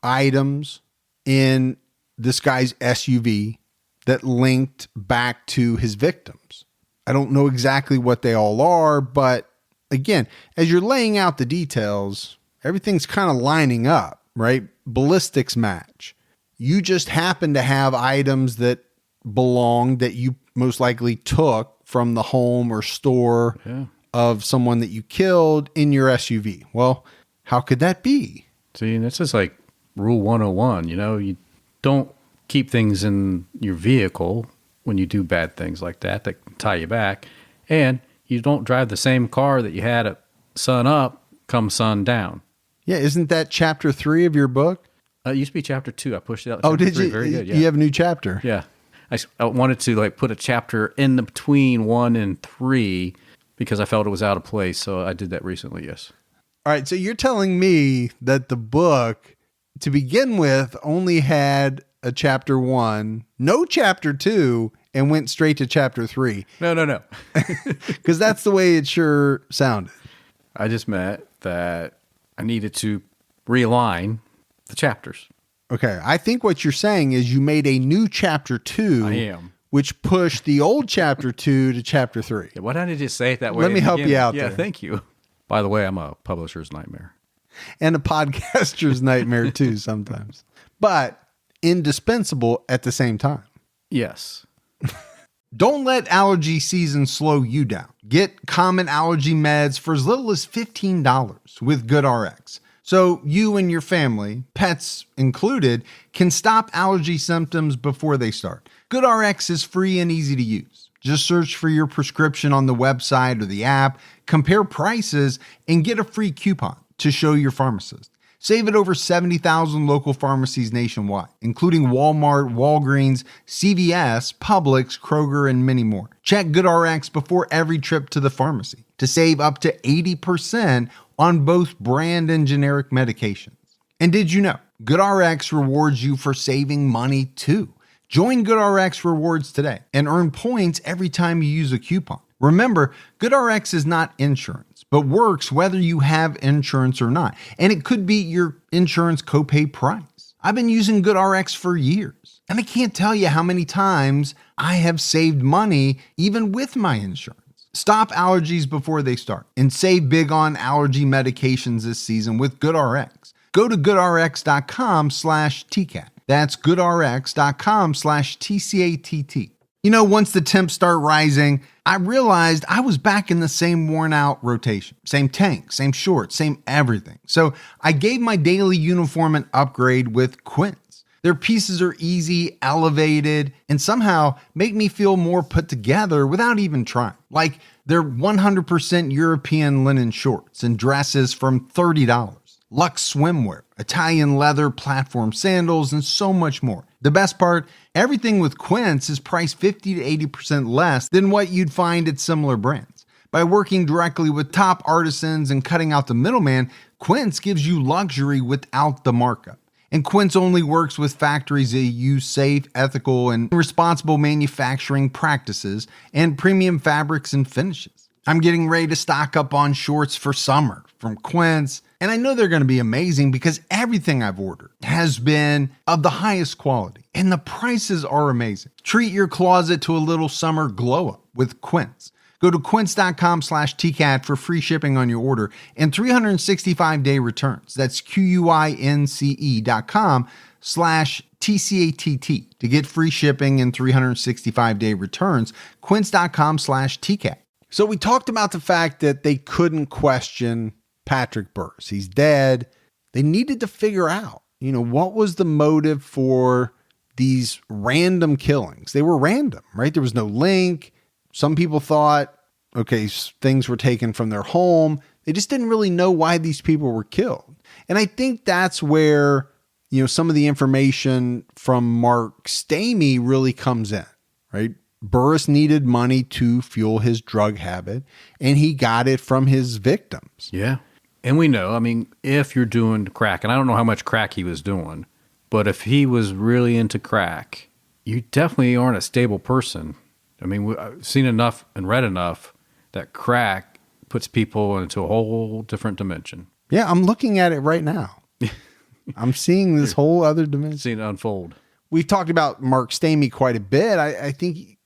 items in this guy's SUV that linked back to his victims. I don't know exactly what they all are, but again, as you're laying out the details, everything's kind of lining up, right? Ballistics match. You just happen to have items that belong that you most likely took from the home or store of someone that you killed in your SUV. Well, how could that be? See, this is like Rule 101. You know, you don't keep things in your vehicle when you do bad things like that can tie you back. And you don't drive the same car that you had at sun up come sun down. Yeah, isn't that chapter 3 of your book? It used to be chapter 2. I pushed it out. Oh, did 3. you? Very good. Yeah. You have a new chapter. Yeah. I wanted to put a chapter in the between 1 and 3 because I felt it was out of place. So I did that recently. Yes. All right. So you're telling me that the book to begin with only had a chapter 1, no chapter 2, and went straight to chapter 3. No. Because that's the way it sure sounded. I just meant that I needed to realign the chapters. Okay, I think what you're saying is you made a new chapter 2. I am. Which pushed the old chapter 2 to chapter 3. Yeah, why don't I just say it that way? Let me help you out there. Yeah, thank you. By the way, I'm a publisher's nightmare. And a podcaster's nightmare too sometimes. But indispensable at the same time. Yes. Don't let allergy season slow you down. Get common allergy meds for as little as $15 with GoodRx. So you and your family, pets included, can stop allergy symptoms before they start. GoodRx is free and easy to use. Just search for your prescription on the website or the app, compare prices, and get a free coupon to show your pharmacist. Save at over 70,000 local pharmacies nationwide, including Walmart, Walgreens, CVS, Publix, Kroger, and many more. Check GoodRx before every trip to the pharmacy to save up to 80% on both brand and generic medications. And did you know GoodRx rewards you for saving money too? Join GoodRx Rewards today and earn points every time you use a coupon. Remember, GoodRx is not insurance, but works whether you have insurance or not. And it could be your insurance copay price. I've been using GoodRx for years, and I can't tell you how many times I have saved money even with my insurance. Stop allergies before they start and save big on allergy medications this season with GoodRx. Go to goodrx.com/TCAT. That's goodrx.com/TCATT. You know, once the temps start rising, I realized I was back in the same worn out rotation. Same tank, same shorts, same everything. So I gave my daily uniform an upgrade with Quince. Their pieces are easy, elevated, and somehow make me feel more put together without even trying. Like they're 100% European linen shorts and dresses from $30. Luxe swimwear, Italian leather platform sandals, and so much more. The best part, everything with Quince is priced 50 to 80% less than what you'd find at similar brands. By working directly with top artisans and cutting out the middleman, Quince gives you luxury without the markup. And Quince only works with factories that use safe, ethical, and responsible manufacturing practices and premium fabrics and finishes. I'm getting ready to stock up on shorts for summer from Quince, and I know they're going to be amazing because everything I've ordered has been of the highest quality, and the prices are amazing. Treat your closet to a little summer glow up with Quince. Go to quince.com/TCAT for free shipping on your order and 365-day returns. That's QUINCE.com/TCATT to get free shipping and 365-day returns. Quince.com/TCAT. So we talked about the fact that they couldn't question Patrick Burris. He's dead. They needed to figure out, what was the motive for these random killings? They were random, right? There was no link. Some people thought, things were taken from their home. They just didn't really know why these people were killed. And I think that's where, some of the information from Mark Stamey really comes in, right? Burris needed money to fuel his drug habit, and he got it from his victims. Yeah. And we know, if you're doing crack, and I don't know how much crack he was doing, but if he was really into crack, you definitely aren't a stable person. I've seen enough and read enough that crack puts people into a whole different dimension. Yeah, I'm looking at it right now. I'm seeing this whole other dimension. Seeing it unfold. We've talked about Mark Stamey quite a bit. I think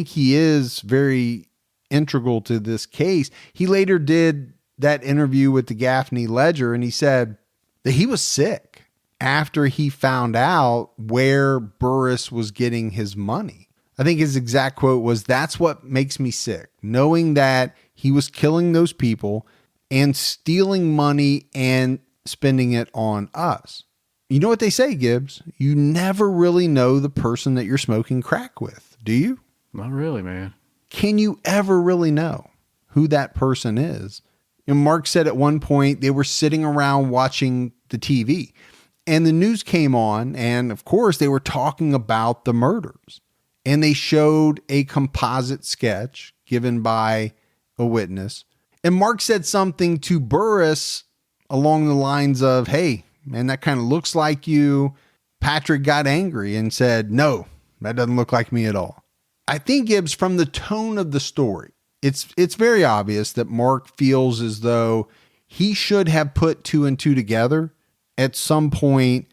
he is very integral to this case. He later did that interview with the Gaffney Ledger, and he said that he was sick after he found out where Burris was getting his money. I think his exact quote was, "That's what makes me sick, knowing that he was killing those people and stealing money and spending it on us." You know what they say, Gibbs? You never really know the person that you're smoking crack with, do you? Not really, man. Can you ever really know who that person is? Mark said at one point they were sitting around watching the TV and the news came on, and of course they were talking about the murders. And they showed a composite sketch given by a witness. And Mark said something to Burris along the lines of, "Hey, man, that kind of looks like you." Patrick got angry and said, "No, that doesn't look like me at all." I think, Gibbs, from the tone of the story, it's very obvious that Mark feels as though he should have put two and two together at some point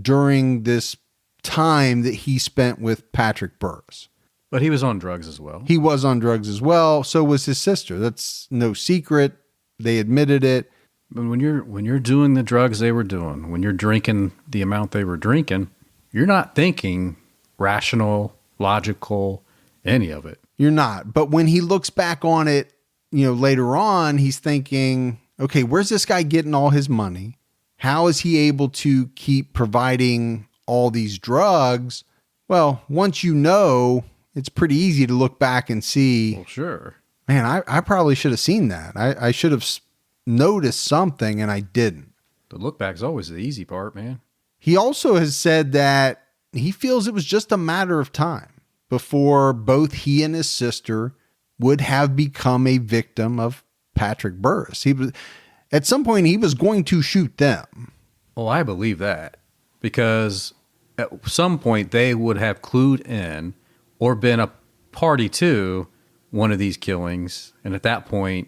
during this time that he spent with Patrick Burris. But he was on drugs as well. He was on drugs as well. So was his sister. That's no secret. They admitted it. But when you're doing the drugs they were doing, when you're drinking the amount they were drinking, you're not thinking rational, logical, any of it. You're not. But when he looks back on it, later on, he's thinking, okay, where's this guy getting all his money? How is he able to keep providing all these drugs? Well, once it's pretty easy to look back and see. Well, sure. Man, I probably should have seen that. I should have noticed something, and I didn't. The look back's always the easy part, man. He also has said that he feels it was just a matter of time before both he and his sister would have become a victim of Patrick Burris. At some point, he was going to shoot them. Well, I believe that because at some point they would have clued in or been a party to one of these killings. And at that point,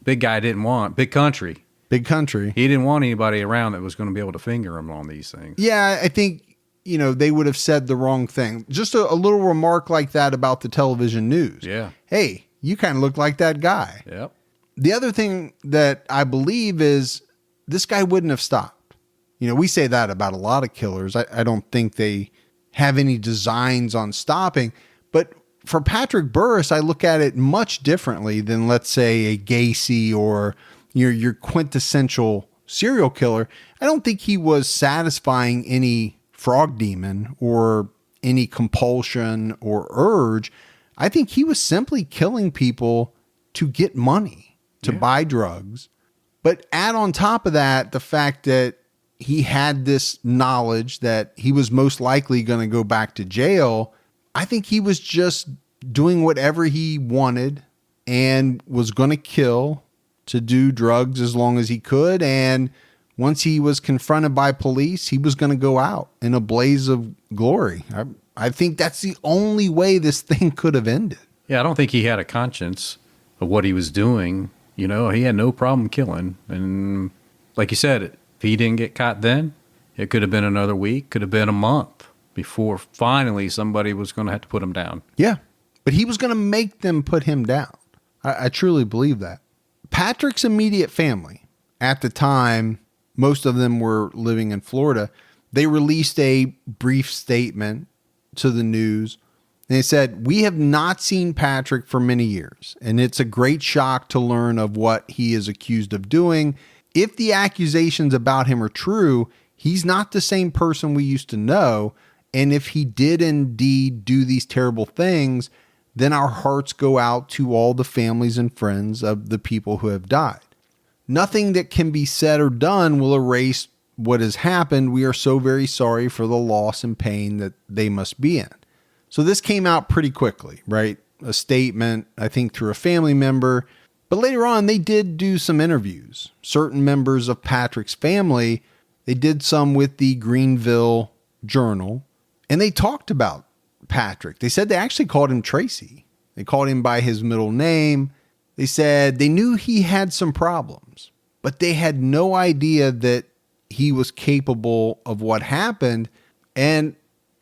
big guy didn't want big country. Big country. He didn't want anybody around that was going to be able to finger him on these things. Yeah, I think, they would have said the wrong thing. Just a little remark like that about the television news. Yeah. Hey, you kind of look like that guy. Yep. The other thing that I believe is this guy wouldn't have stopped. We say that about a lot of killers. I don't think they have any designs on stopping. But for Patrick Burris, I look at it much differently than, let's say, a Gacy or your quintessential serial killer. I don't think he was satisfying any frog demon or any compulsion or urge. I think he was simply killing people to get money, to buy drugs. But add on top of that, the fact that he had this knowledge that he was most likely going to go back to jail. I think he was just doing whatever he wanted and was going to kill to do drugs as long as he could. And once he was confronted by police, he was going to go out in a blaze of glory. I think that's the only way this thing could have ended. Yeah, I don't think he had a conscience of what he was doing. He had no problem killing. And like you said, if he didn't get caught then, it could have been another week, could have been a month before finally somebody was going to have to put him down. Yeah, but he was going to make them put him down. I truly believe that. Patrick's immediate family, at the time, most of them were living in Florida. They released a brief statement to the news. They said, "We have not seen Patrick for many years, and it's a great shock to learn of what he is accused of doing. If the accusations about him are true, he's not the same person we used to know. And if he did indeed do these terrible things, then our hearts go out to all the families and friends of the people who have died. Nothing that can be said or done will erase what has happened. We are so very sorry for the loss and pain that they must be in." So this came out pretty quickly, right? A statement, I think, through a family member. But later on, they did do some interviews. Certain members of Patrick's family, they did some with the Greenville Journal, and they talked about Patrick. They said they actually called him Tracy. They called him by his middle name. They said they knew he had some problems, but they had no idea that he was capable of what happened. And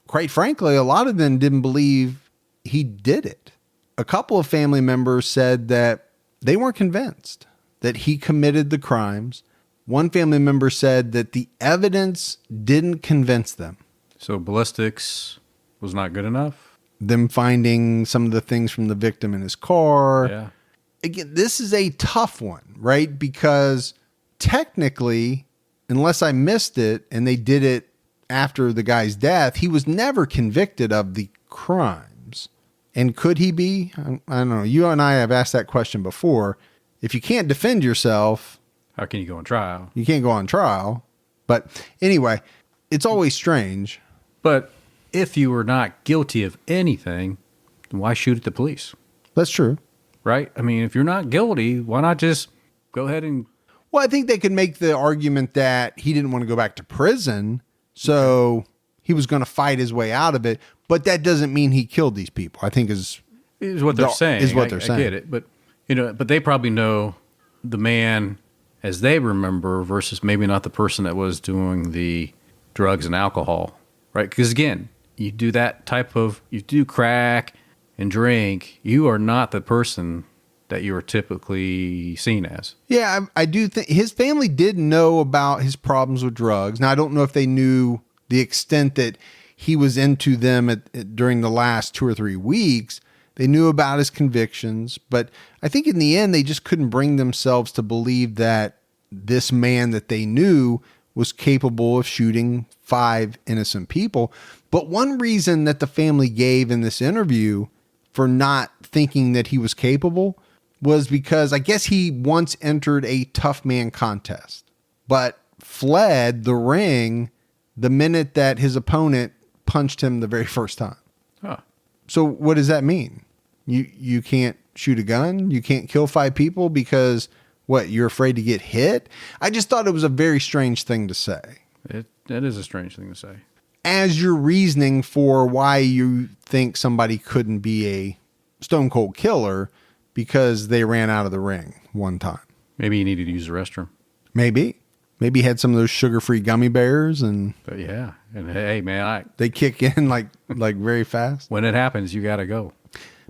quite frankly, a lot of them didn't believe he did it. A couple of family members said that they weren't convinced that he committed the crimes. One family member said that the evidence didn't convince them. So ballistics was not good enough? Them finding some of the things from the victim in his car. Yeah. Again, this is a tough one, right? Because technically, unless I missed it and they did it after the guy's death, he was never convicted of the crimes. And could he be? I don't know. You and I have asked that question before. If you can't defend yourself, how can you go on trial? You can't go on trial. But anyway, it's always strange. But if you were not guilty of anything, then why shoot at the police? That's true. Right? I mean, if you're not guilty, why not just go ahead and... Well, I think they could make the argument that he didn't want to go back to prison, so he was going to fight his way out of it. But that doesn't mean he killed these people, I think is what they're saying. Is what they're saying. I get it. But, but they probably know the man as they remember versus maybe not the person that was doing the drugs and alcohol, right? Because again, you do crack and drink, you are not the person that you are typically seen as. Yeah, I do think his family did know about his problems with drugs. Now, I don't know if they knew the extent that he was into them during the last 2 or 3 weeks. They knew about his convictions, but I think in the end, they just couldn't bring themselves to believe that this man that they knew was capable of shooting 5 innocent people. But one reason that the family gave in this interview for not thinking that he was capable was because I guess he once entered a tough man contest, but fled the ring the minute that his opponent punched him the very first time. Huh. So what does that mean? You can't shoot a gun? You can't kill 5 people because What, you're afraid to get hit? I just thought it was a very strange thing to say. That is a strange thing to say. As your reasoning for why you think somebody couldn't be a stone cold killer because they ran out of the ring one time. Maybe you needed to use the restroom. Maybe he had some of those sugar-free gummy bears and yeah. And hey, man, they kick in like very fast. When it happens, you got to go.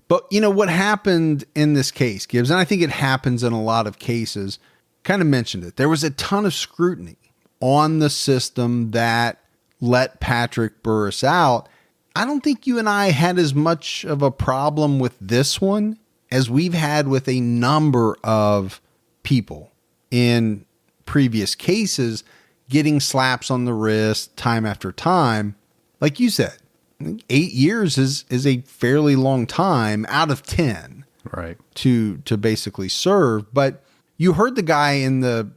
But you know what happened in this case, Gibbs, and I think it happens in a lot of cases, kind of mentioned it. There was a ton of scrutiny on the system that let Patrick Burris out. I don't think you and I had as much of a problem with this one as we've had with a number of people in previous cases getting slaps on the wrist time after time. Like you said, 8 years is a fairly long time out of 10, right? To basically serve. But you heard the guy in the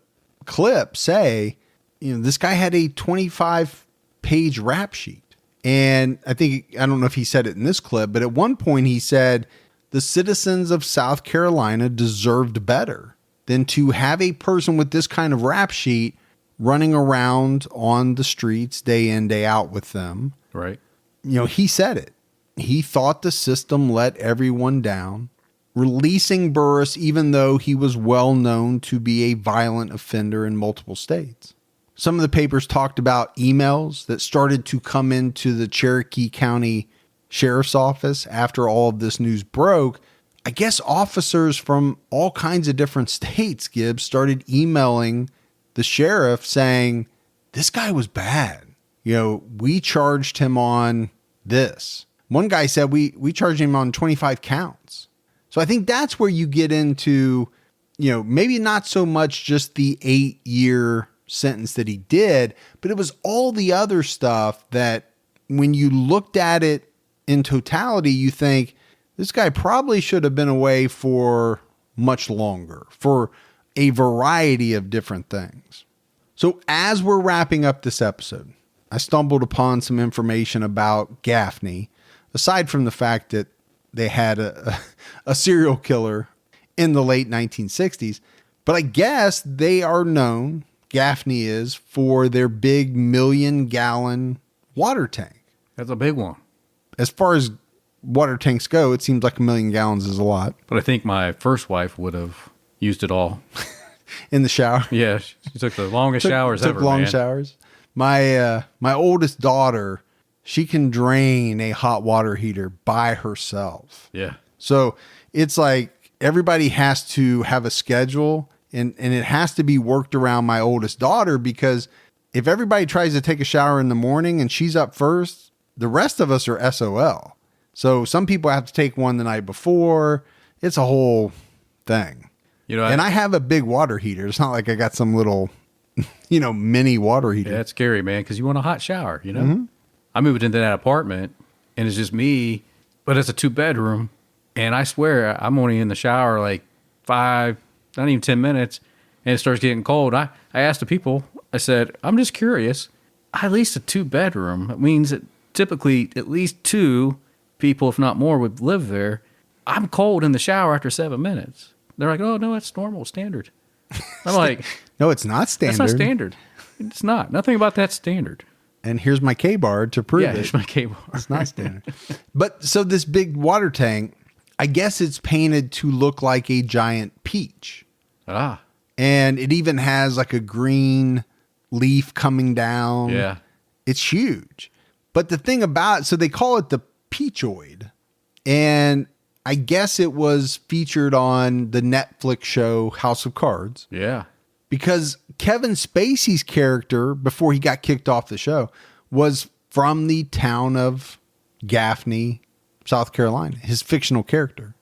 clip say, this guy had a 25-page rap sheet. And I don't know if he said it in this clip, but at one point he said the citizens of South Carolina deserved better than to have a person with this kind of rap sheet running around on the streets day in, day out with them. Right. He said it. He thought the system let everyone down, releasing Burris even though he was well known to be a violent offender in multiple states. Some of the papers talked about emails that started to come into the Cherokee County Sheriff's Office after all of this news broke. I guess officers from all kinds of different states, Gibbs, started emailing the sheriff saying, this guy was bad. We charged him on this. One guy said we charged him on 25 counts. So I think that's where you get into, maybe not so much just the 8-year sentence that he did, but it was all the other stuff that when you looked at it in totality, you think this guy probably should have been away for much longer for a variety of different things. So as we're wrapping up this episode, I stumbled upon some information about Gaffney, aside from the fact that they had a serial killer in the late 1960s. But I guess they are known, Gaffney is, for their big 1 million gallon water tank. That's a big one. As far as water tanks go, it seems like 1 million gallons is a lot. But I think my first wife would have used it all. In the shower? Yeah, she took the longest showers ever, took long showers. My oldest daughter, she can drain a hot water heater by herself. Yeah. So it's like everybody has to have a schedule and it has to be worked around my oldest daughter, because if everybody tries to take a shower in the morning and she's up first, the rest of us are SOL. So some people have to take one the night before. It's a whole thing. And I have a big water heater. It's not like I got some little, mini water heater. Yeah, that's scary, man, because you want a hot shower, Mm-hmm. I moved into that apartment, and it's just me, but it's a 2-bedroom, and I swear I'm only in the shower like 5, not even 10 minutes, and it starts getting cold. I asked the people, I said, I'm just curious. At least a 2-bedroom. It means that typically at least 2 people, if not more, would live there. I'm cold in the shower after 7 minutes. They're like, oh, no, that's normal, standard. I'm like, no, it's not standard. That's not standard. It's not. Nothing about that's standard. And here's my K-bar to prove it. Yeah, here's my K-bar. It's not standard. But so this big water tank, I guess it's painted to look like a giant peach. Ah. And it even has like a green leaf coming down. Yeah. It's huge. But the thing about, so they call it the Peachoid. And I guess it was featured on the Netflix show House of Cards. Yeah. Because Kevin Spacey's character, before he got kicked off the show, was from the town of Gaffney, South Carolina, his fictional character.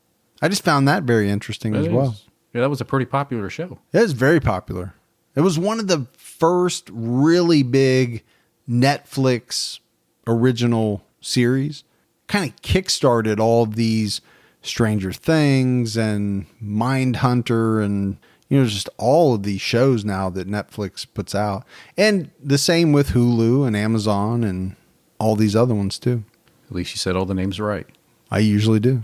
I just found that very interesting as well. Yeah, that was a pretty popular show. It was very popular. It was one of the first really big Netflix original series. Kind of kickstarted all of these Stranger Things and Mindhunter and, just all of these shows now that Netflix puts out. And the same with Hulu and Amazon and all these other ones too. At least you said all the names right. I usually do.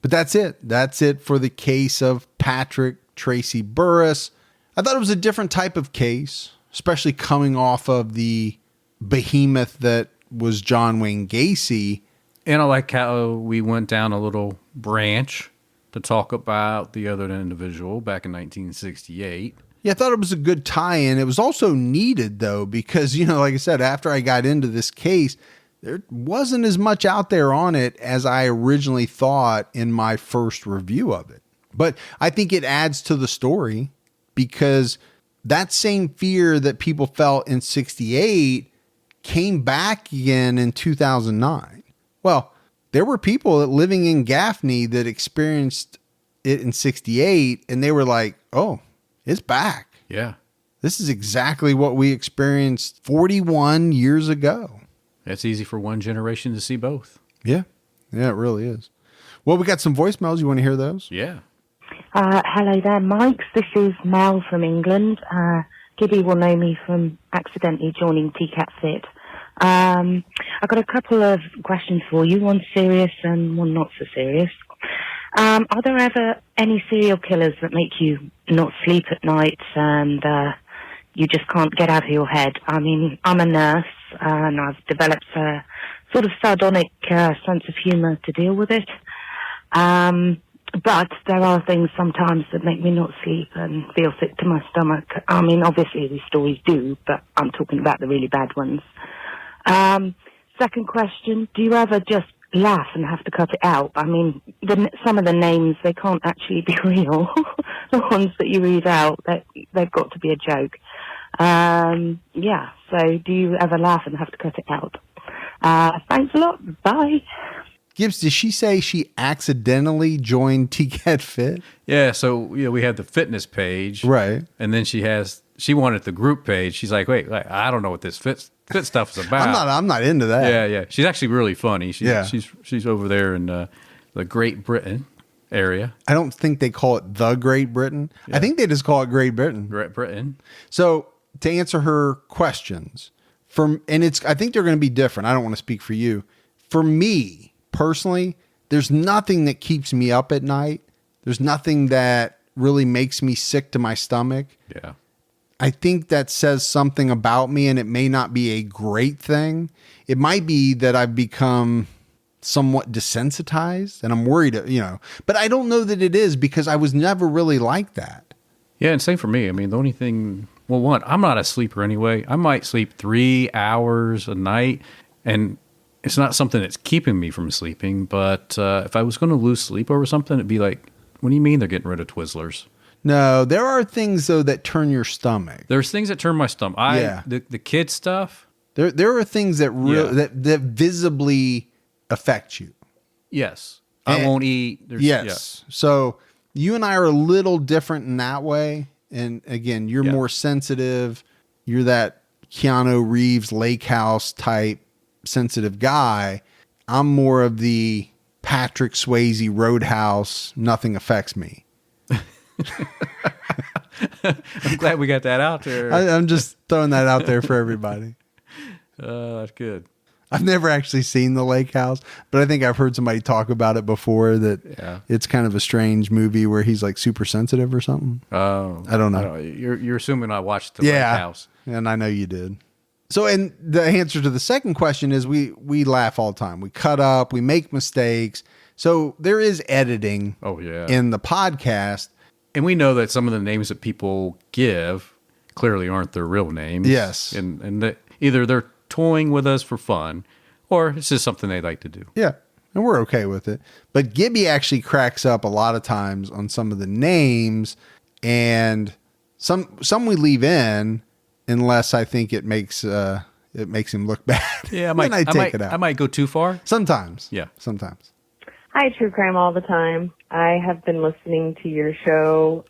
But that's it. That's it for the case of Patrick Tracy Burris. I thought it was a different type of case, especially coming off of the behemoth that was John Wayne Gacy. And I like how we went down a little branch to talk about the other individual back in 1968. Yeah, I thought it was a good tie-in. It was also needed, though, because, like I said, after I got into this case, there wasn't as much out there on it as I originally thought in my first review of it. But I think it adds to the story because that same fear that people felt in 68 came back again in 2009. Well, there were people living in Gaffney that experienced it in 68, and they were like, oh, it's back. Yeah. This is exactly what we experienced 41 years ago. It's easy for one generation to see both. Yeah. Yeah, it really is. Well, we got some voicemails. You want to hear those? Yeah. Hello there, Mike. This is Mel from England. Gibby will know me from accidentally joining TCAT Fit. I've got a couple of questions for you, one serious and one not so serious. Are there ever any serial killers that make you not sleep at night and you just can't get out of your head? I mean, I'm a nurse and I've developed a sort of sardonic sense of humor to deal with it. But there are things sometimes that make me not sleep and feel sick to my stomach. I mean, obviously these stories do, but I'm talking about the really bad ones. Second question, do you ever just laugh and have to cut it out? I mean, some of the names, they can't actually be real. The ones that you read out, they've got to be a joke. Yeah, so do you ever laugh and have to cut it out? Thanks a lot. Bye. Gibbs, did she say she accidentally joined TCAT Fit? Yeah, so we had the fitness page. Right. And then she wanted the group page. She's like, wait, I don't know what this fit stuff is about. I'm not into that. Yeah. She's actually really funny. Yeah. She's over there in the Great Britain area. I don't think they call it the Great Britain. Yeah. I think they just call it Great Britain. Great Britain. So to answer her questions, I think they're going to be different. I don't want to speak for you. For me, personally, there's nothing that keeps me up at night. There's nothing that really makes me sick to my stomach. Yeah. I think that says something about me, and it may not be a great thing. It might be that I've become somewhat desensitized and I'm worried, but I don't know that it is because I was never really like that. Yeah. And same for me. I mean, the only thing, one, I'm not a sleeper anyway. I might sleep 3 hours a night, and it's not something that's keeping me from sleeping, but if I was going to lose sleep over something, it'd be like, what do you mean they're getting rid of Twizzlers? No, there are things, though, that turn your stomach. There's things that turn my stomach. The kid stuff. There are things that that visibly affect you. Yes. I won't eat. Yes. Yeah. So you and I are a little different in that way. And again, you're more sensitive. You're that Keanu Reeves lake house type sensitive guy. I'm more of the Patrick Swayze Roadhouse. Nothing affects me. I'm glad we got that out there. I'm just throwing that out there for everybody. That's good. I've never actually seen The Lake House, but I think I've heard somebody talk about it before, that it's kind of a strange movie where he's like super sensitive or something. Oh, I don't know. You're assuming I watched The Lake House. And I know you did. So, and the answer to the second question is we laugh all the time. We cut up, we make mistakes. So there is editing in the podcast. And we know that some of the names that people give clearly aren't their real names. Yes. And that either they're toying with us for fun, or it's just something they like to do. Yeah. And we're okay with it. But Gibby actually cracks up a lot of times on some of the names, and some we leave in unless I think it makes him look bad. Yeah, I might take it out. I might go too far. Sometimes. Yeah. Sometimes. Hi, True Crime All the Time. I have been listening to your show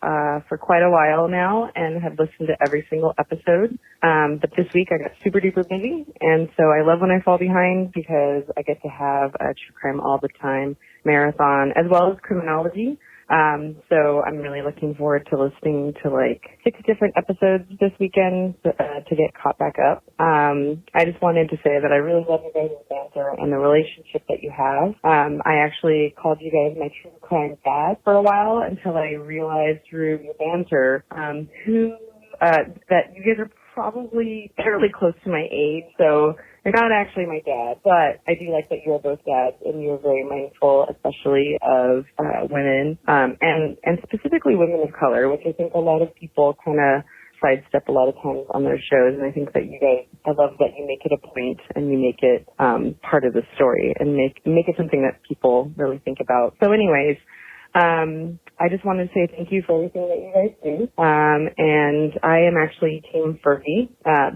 for quite a while now and have listened to every single episode. But this week I got super duper busy, and so I love when I fall behind because I get to have a True Crime All the Time marathon as well as criminology. So I'm really looking forward to listening to like 6 different episodes this weekend to get caught back up. I just wanted to say that I really love you guys' banter and the relationship that you have. I actually called you guys my true crime dad for a while until I realized through your banter that you guys are probably fairly close to my age. So you're not actually my dad, but I do like that you are both dads and you're very mindful, especially of women, and specifically women of color, which I think a lot of people kind of sidestep a lot of times on their shows. And I think that you guys, I love that you make it a point and you make it part of the story and make it something that people really think about. So anyways, I just wanted to say thank you for everything that you guys do. And I am actually Team Fergie,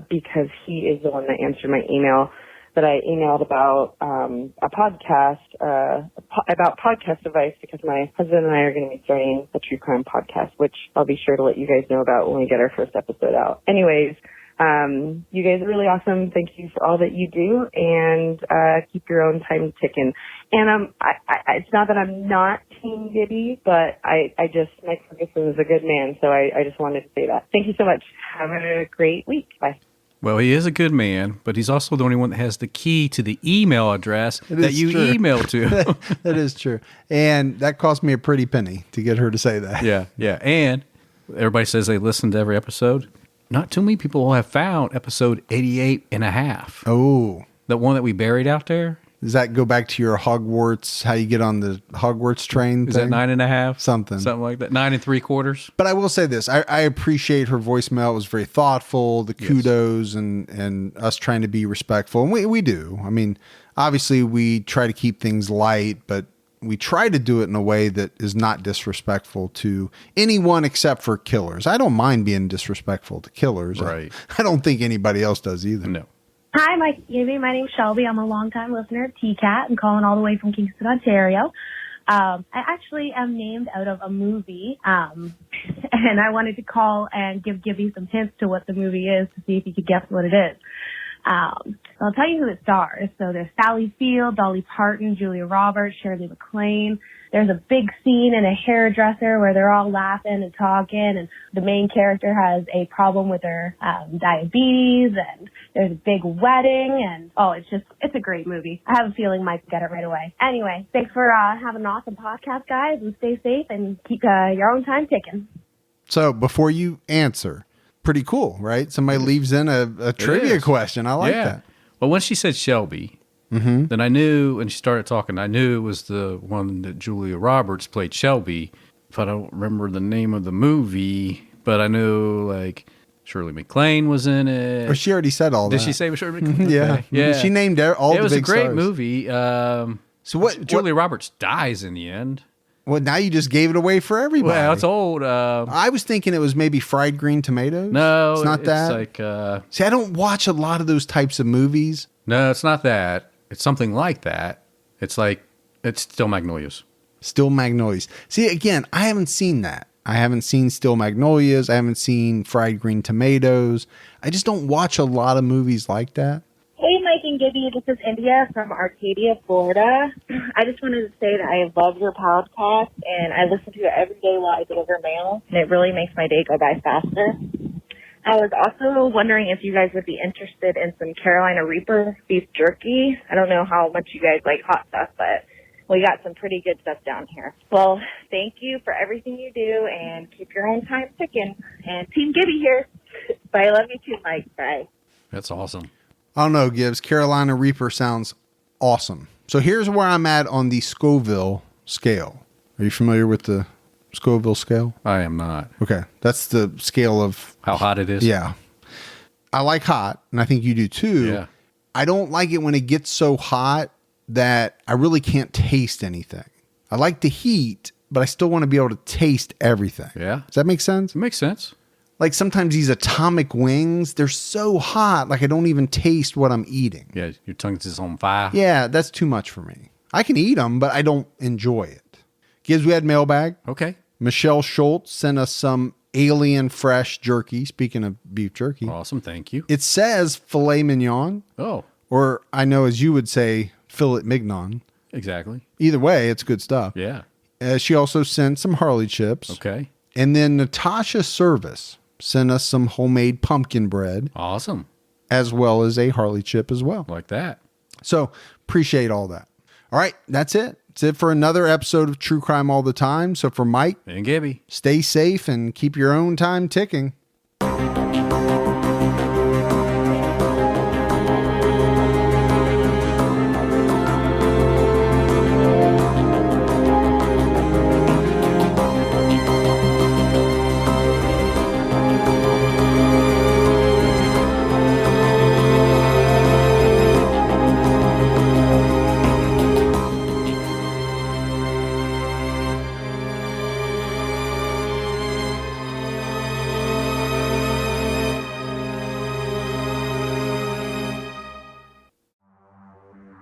because he is the one that answered my email that I emailed about, a podcast, about podcast advice, because my husband and I are going to be starting a true crime podcast, which I'll be sure to let you guys know about when we get our first episode out. Anyways, you guys are really awesome. Thank you for all that you do, and keep your own time ticking. And it's not that I'm not Team Gibby, but Mike Ferguson is a good man, so I just wanted to say that. Thank you so much. Have a great week. Bye. Well, he is a good man, but he's also the only one that has the key to the email address that you email to. That is true. And that cost me a pretty penny to get her to say that. Yeah. And everybody says they listen to every episode. Not too many people have found episode 88 and a half. Oh. The one that we buried out there. Does that go back to your Hogwarts, how you get on the Hogwarts train Is thing? that 9.5? Something like that. 9 3/4. But I will say this. I appreciate her voicemail. It was very thoughtful, the kudos and us trying to be respectful. And we do. I mean, obviously we try to keep things light, but we try to do it in a way that is not disrespectful to anyone except for killers. I don't mind being disrespectful to killers. Right. I don't think anybody else does either. No. Hi, Mike and Gibby. My name's Shelby. I'm a longtime listener of TCAT. I'm calling all the way from Kingston, Ontario. I actually am named out of a movie, and I wanted to call and give Gibby some hints to what the movie is to see if he could guess what it is. I'll tell you who it stars. So there's Sally Field, Dolly Parton, Julia Roberts, Shirley MacLaine. There's a big scene in a hairdresser where they're all laughing and talking, and the main character has a problem with her diabetes, and there's a big wedding, and it's a great movie. I have a feeling Mike will get it right away. Anyway, thanks for having an awesome podcast, guys, and stay safe and keep your own time ticking. So before you answer, pretty cool, right? Somebody leaves in a trivia question. I like that. Well, when she said Shelby, then I knew, when she started talking, I knew it was the one that Julia Roberts played Shelby. If I don't remember the name of the movie, but I knew like Shirley MacLaine was in it. Or she already said all that. Did she say Shirley MacLaine? Yeah. Yeah. She named all the big stars. It was a great movie. So what? Julia Roberts dies in the end. Well, now you just gave it away for everybody. Well, it's old. I was thinking it was maybe Fried Green Tomatoes. No, it's not that. It's like see, I don't watch a lot of those types of movies. No, it's not that. It's something like that. It's Still Magnolias. Still Magnolias. See, again, I haven't seen that. I haven't seen Still Magnolias. I haven't seen Fried Green Tomatoes. I just don't watch a lot of movies like that. Hey, Mike and Gibby, this is India from Arcadia, Florida. I just wanted to say that I love your podcast, and I listen to it every day while I deliver mail, and it really makes my day go by faster. I was also wondering if you guys would be interested in some Carolina Reaper beef jerky. I don't know how much you guys like hot stuff, but we got some pretty good stuff down here. Well, thank you for everything you do, and keep your own time ticking. And Team Gibby here. Bye. I love you too, Mike. Bye. That's awesome. I don't know, Gibbs. Carolina Reaper sounds awesome. So here's where I'm at on the Scoville scale. Are you familiar with the Scoville scale? I am not. Okay. That's the scale of how hot it is. Yeah. I like hot, and I think you do too. Yeah. I don't like it when it gets so hot that I really can't taste anything. I like the heat, but I still want to be able to taste everything. Yeah. Does that make sense? It makes sense. Like sometimes these atomic wings, they're so hot, like I don't even taste what I'm eating. Yeah, your tongue's just on fire. Yeah, that's too much for me. I can eat them, but I don't enjoy it. Gibbs, we had mailbag. Okay. Michelle Schultz sent us some alien fresh jerky. Speaking of beef jerky. Awesome, thank you. It says filet mignon. Oh. Or I know as you would say, filet mignon. Exactly. Either way, it's good stuff. Yeah. She also sent some Harley chips. Okay. And then Natasha Service sent us some homemade pumpkin bread. Awesome. As well as a Harley chip as well. Like that. So appreciate all that. All right, that's it. That's it for another episode of True Crime All the Time. So for Mike and Gibby, stay safe and keep your own time ticking.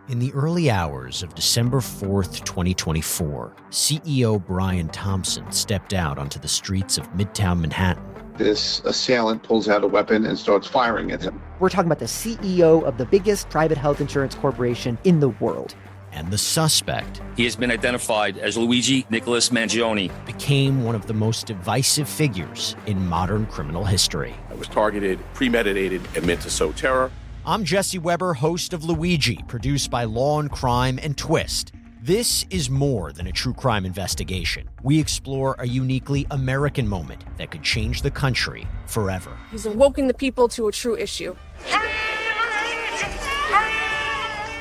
In the early hours of December 4th, 2024, CEO Brian Thompson stepped out onto the streets of Midtown Manhattan. This assailant pulls out a weapon and starts firing at him. We're talking about the CEO of the biggest private health insurance corporation in the world. And the suspect, he has been identified as Luigi Nicholas Mangione, became one of the most divisive figures in modern criminal history. It was targeted, premeditated, and meant to sow terror. I'm Jesse Weber, host of Luigi, produced by Law and Crime and Twist. This is more than a true crime investigation. We explore a uniquely American moment that could change the country forever. He's awoken the people to a true issue.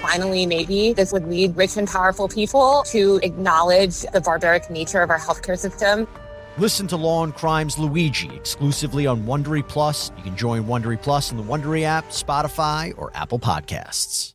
Finally, maybe this would lead rich and powerful people to acknowledge the barbaric nature of our healthcare system. Listen to Law and Crime's Luigi exclusively on Wondery Plus. You can join Wondery Plus in the Wondery app, Spotify, or Apple Podcasts.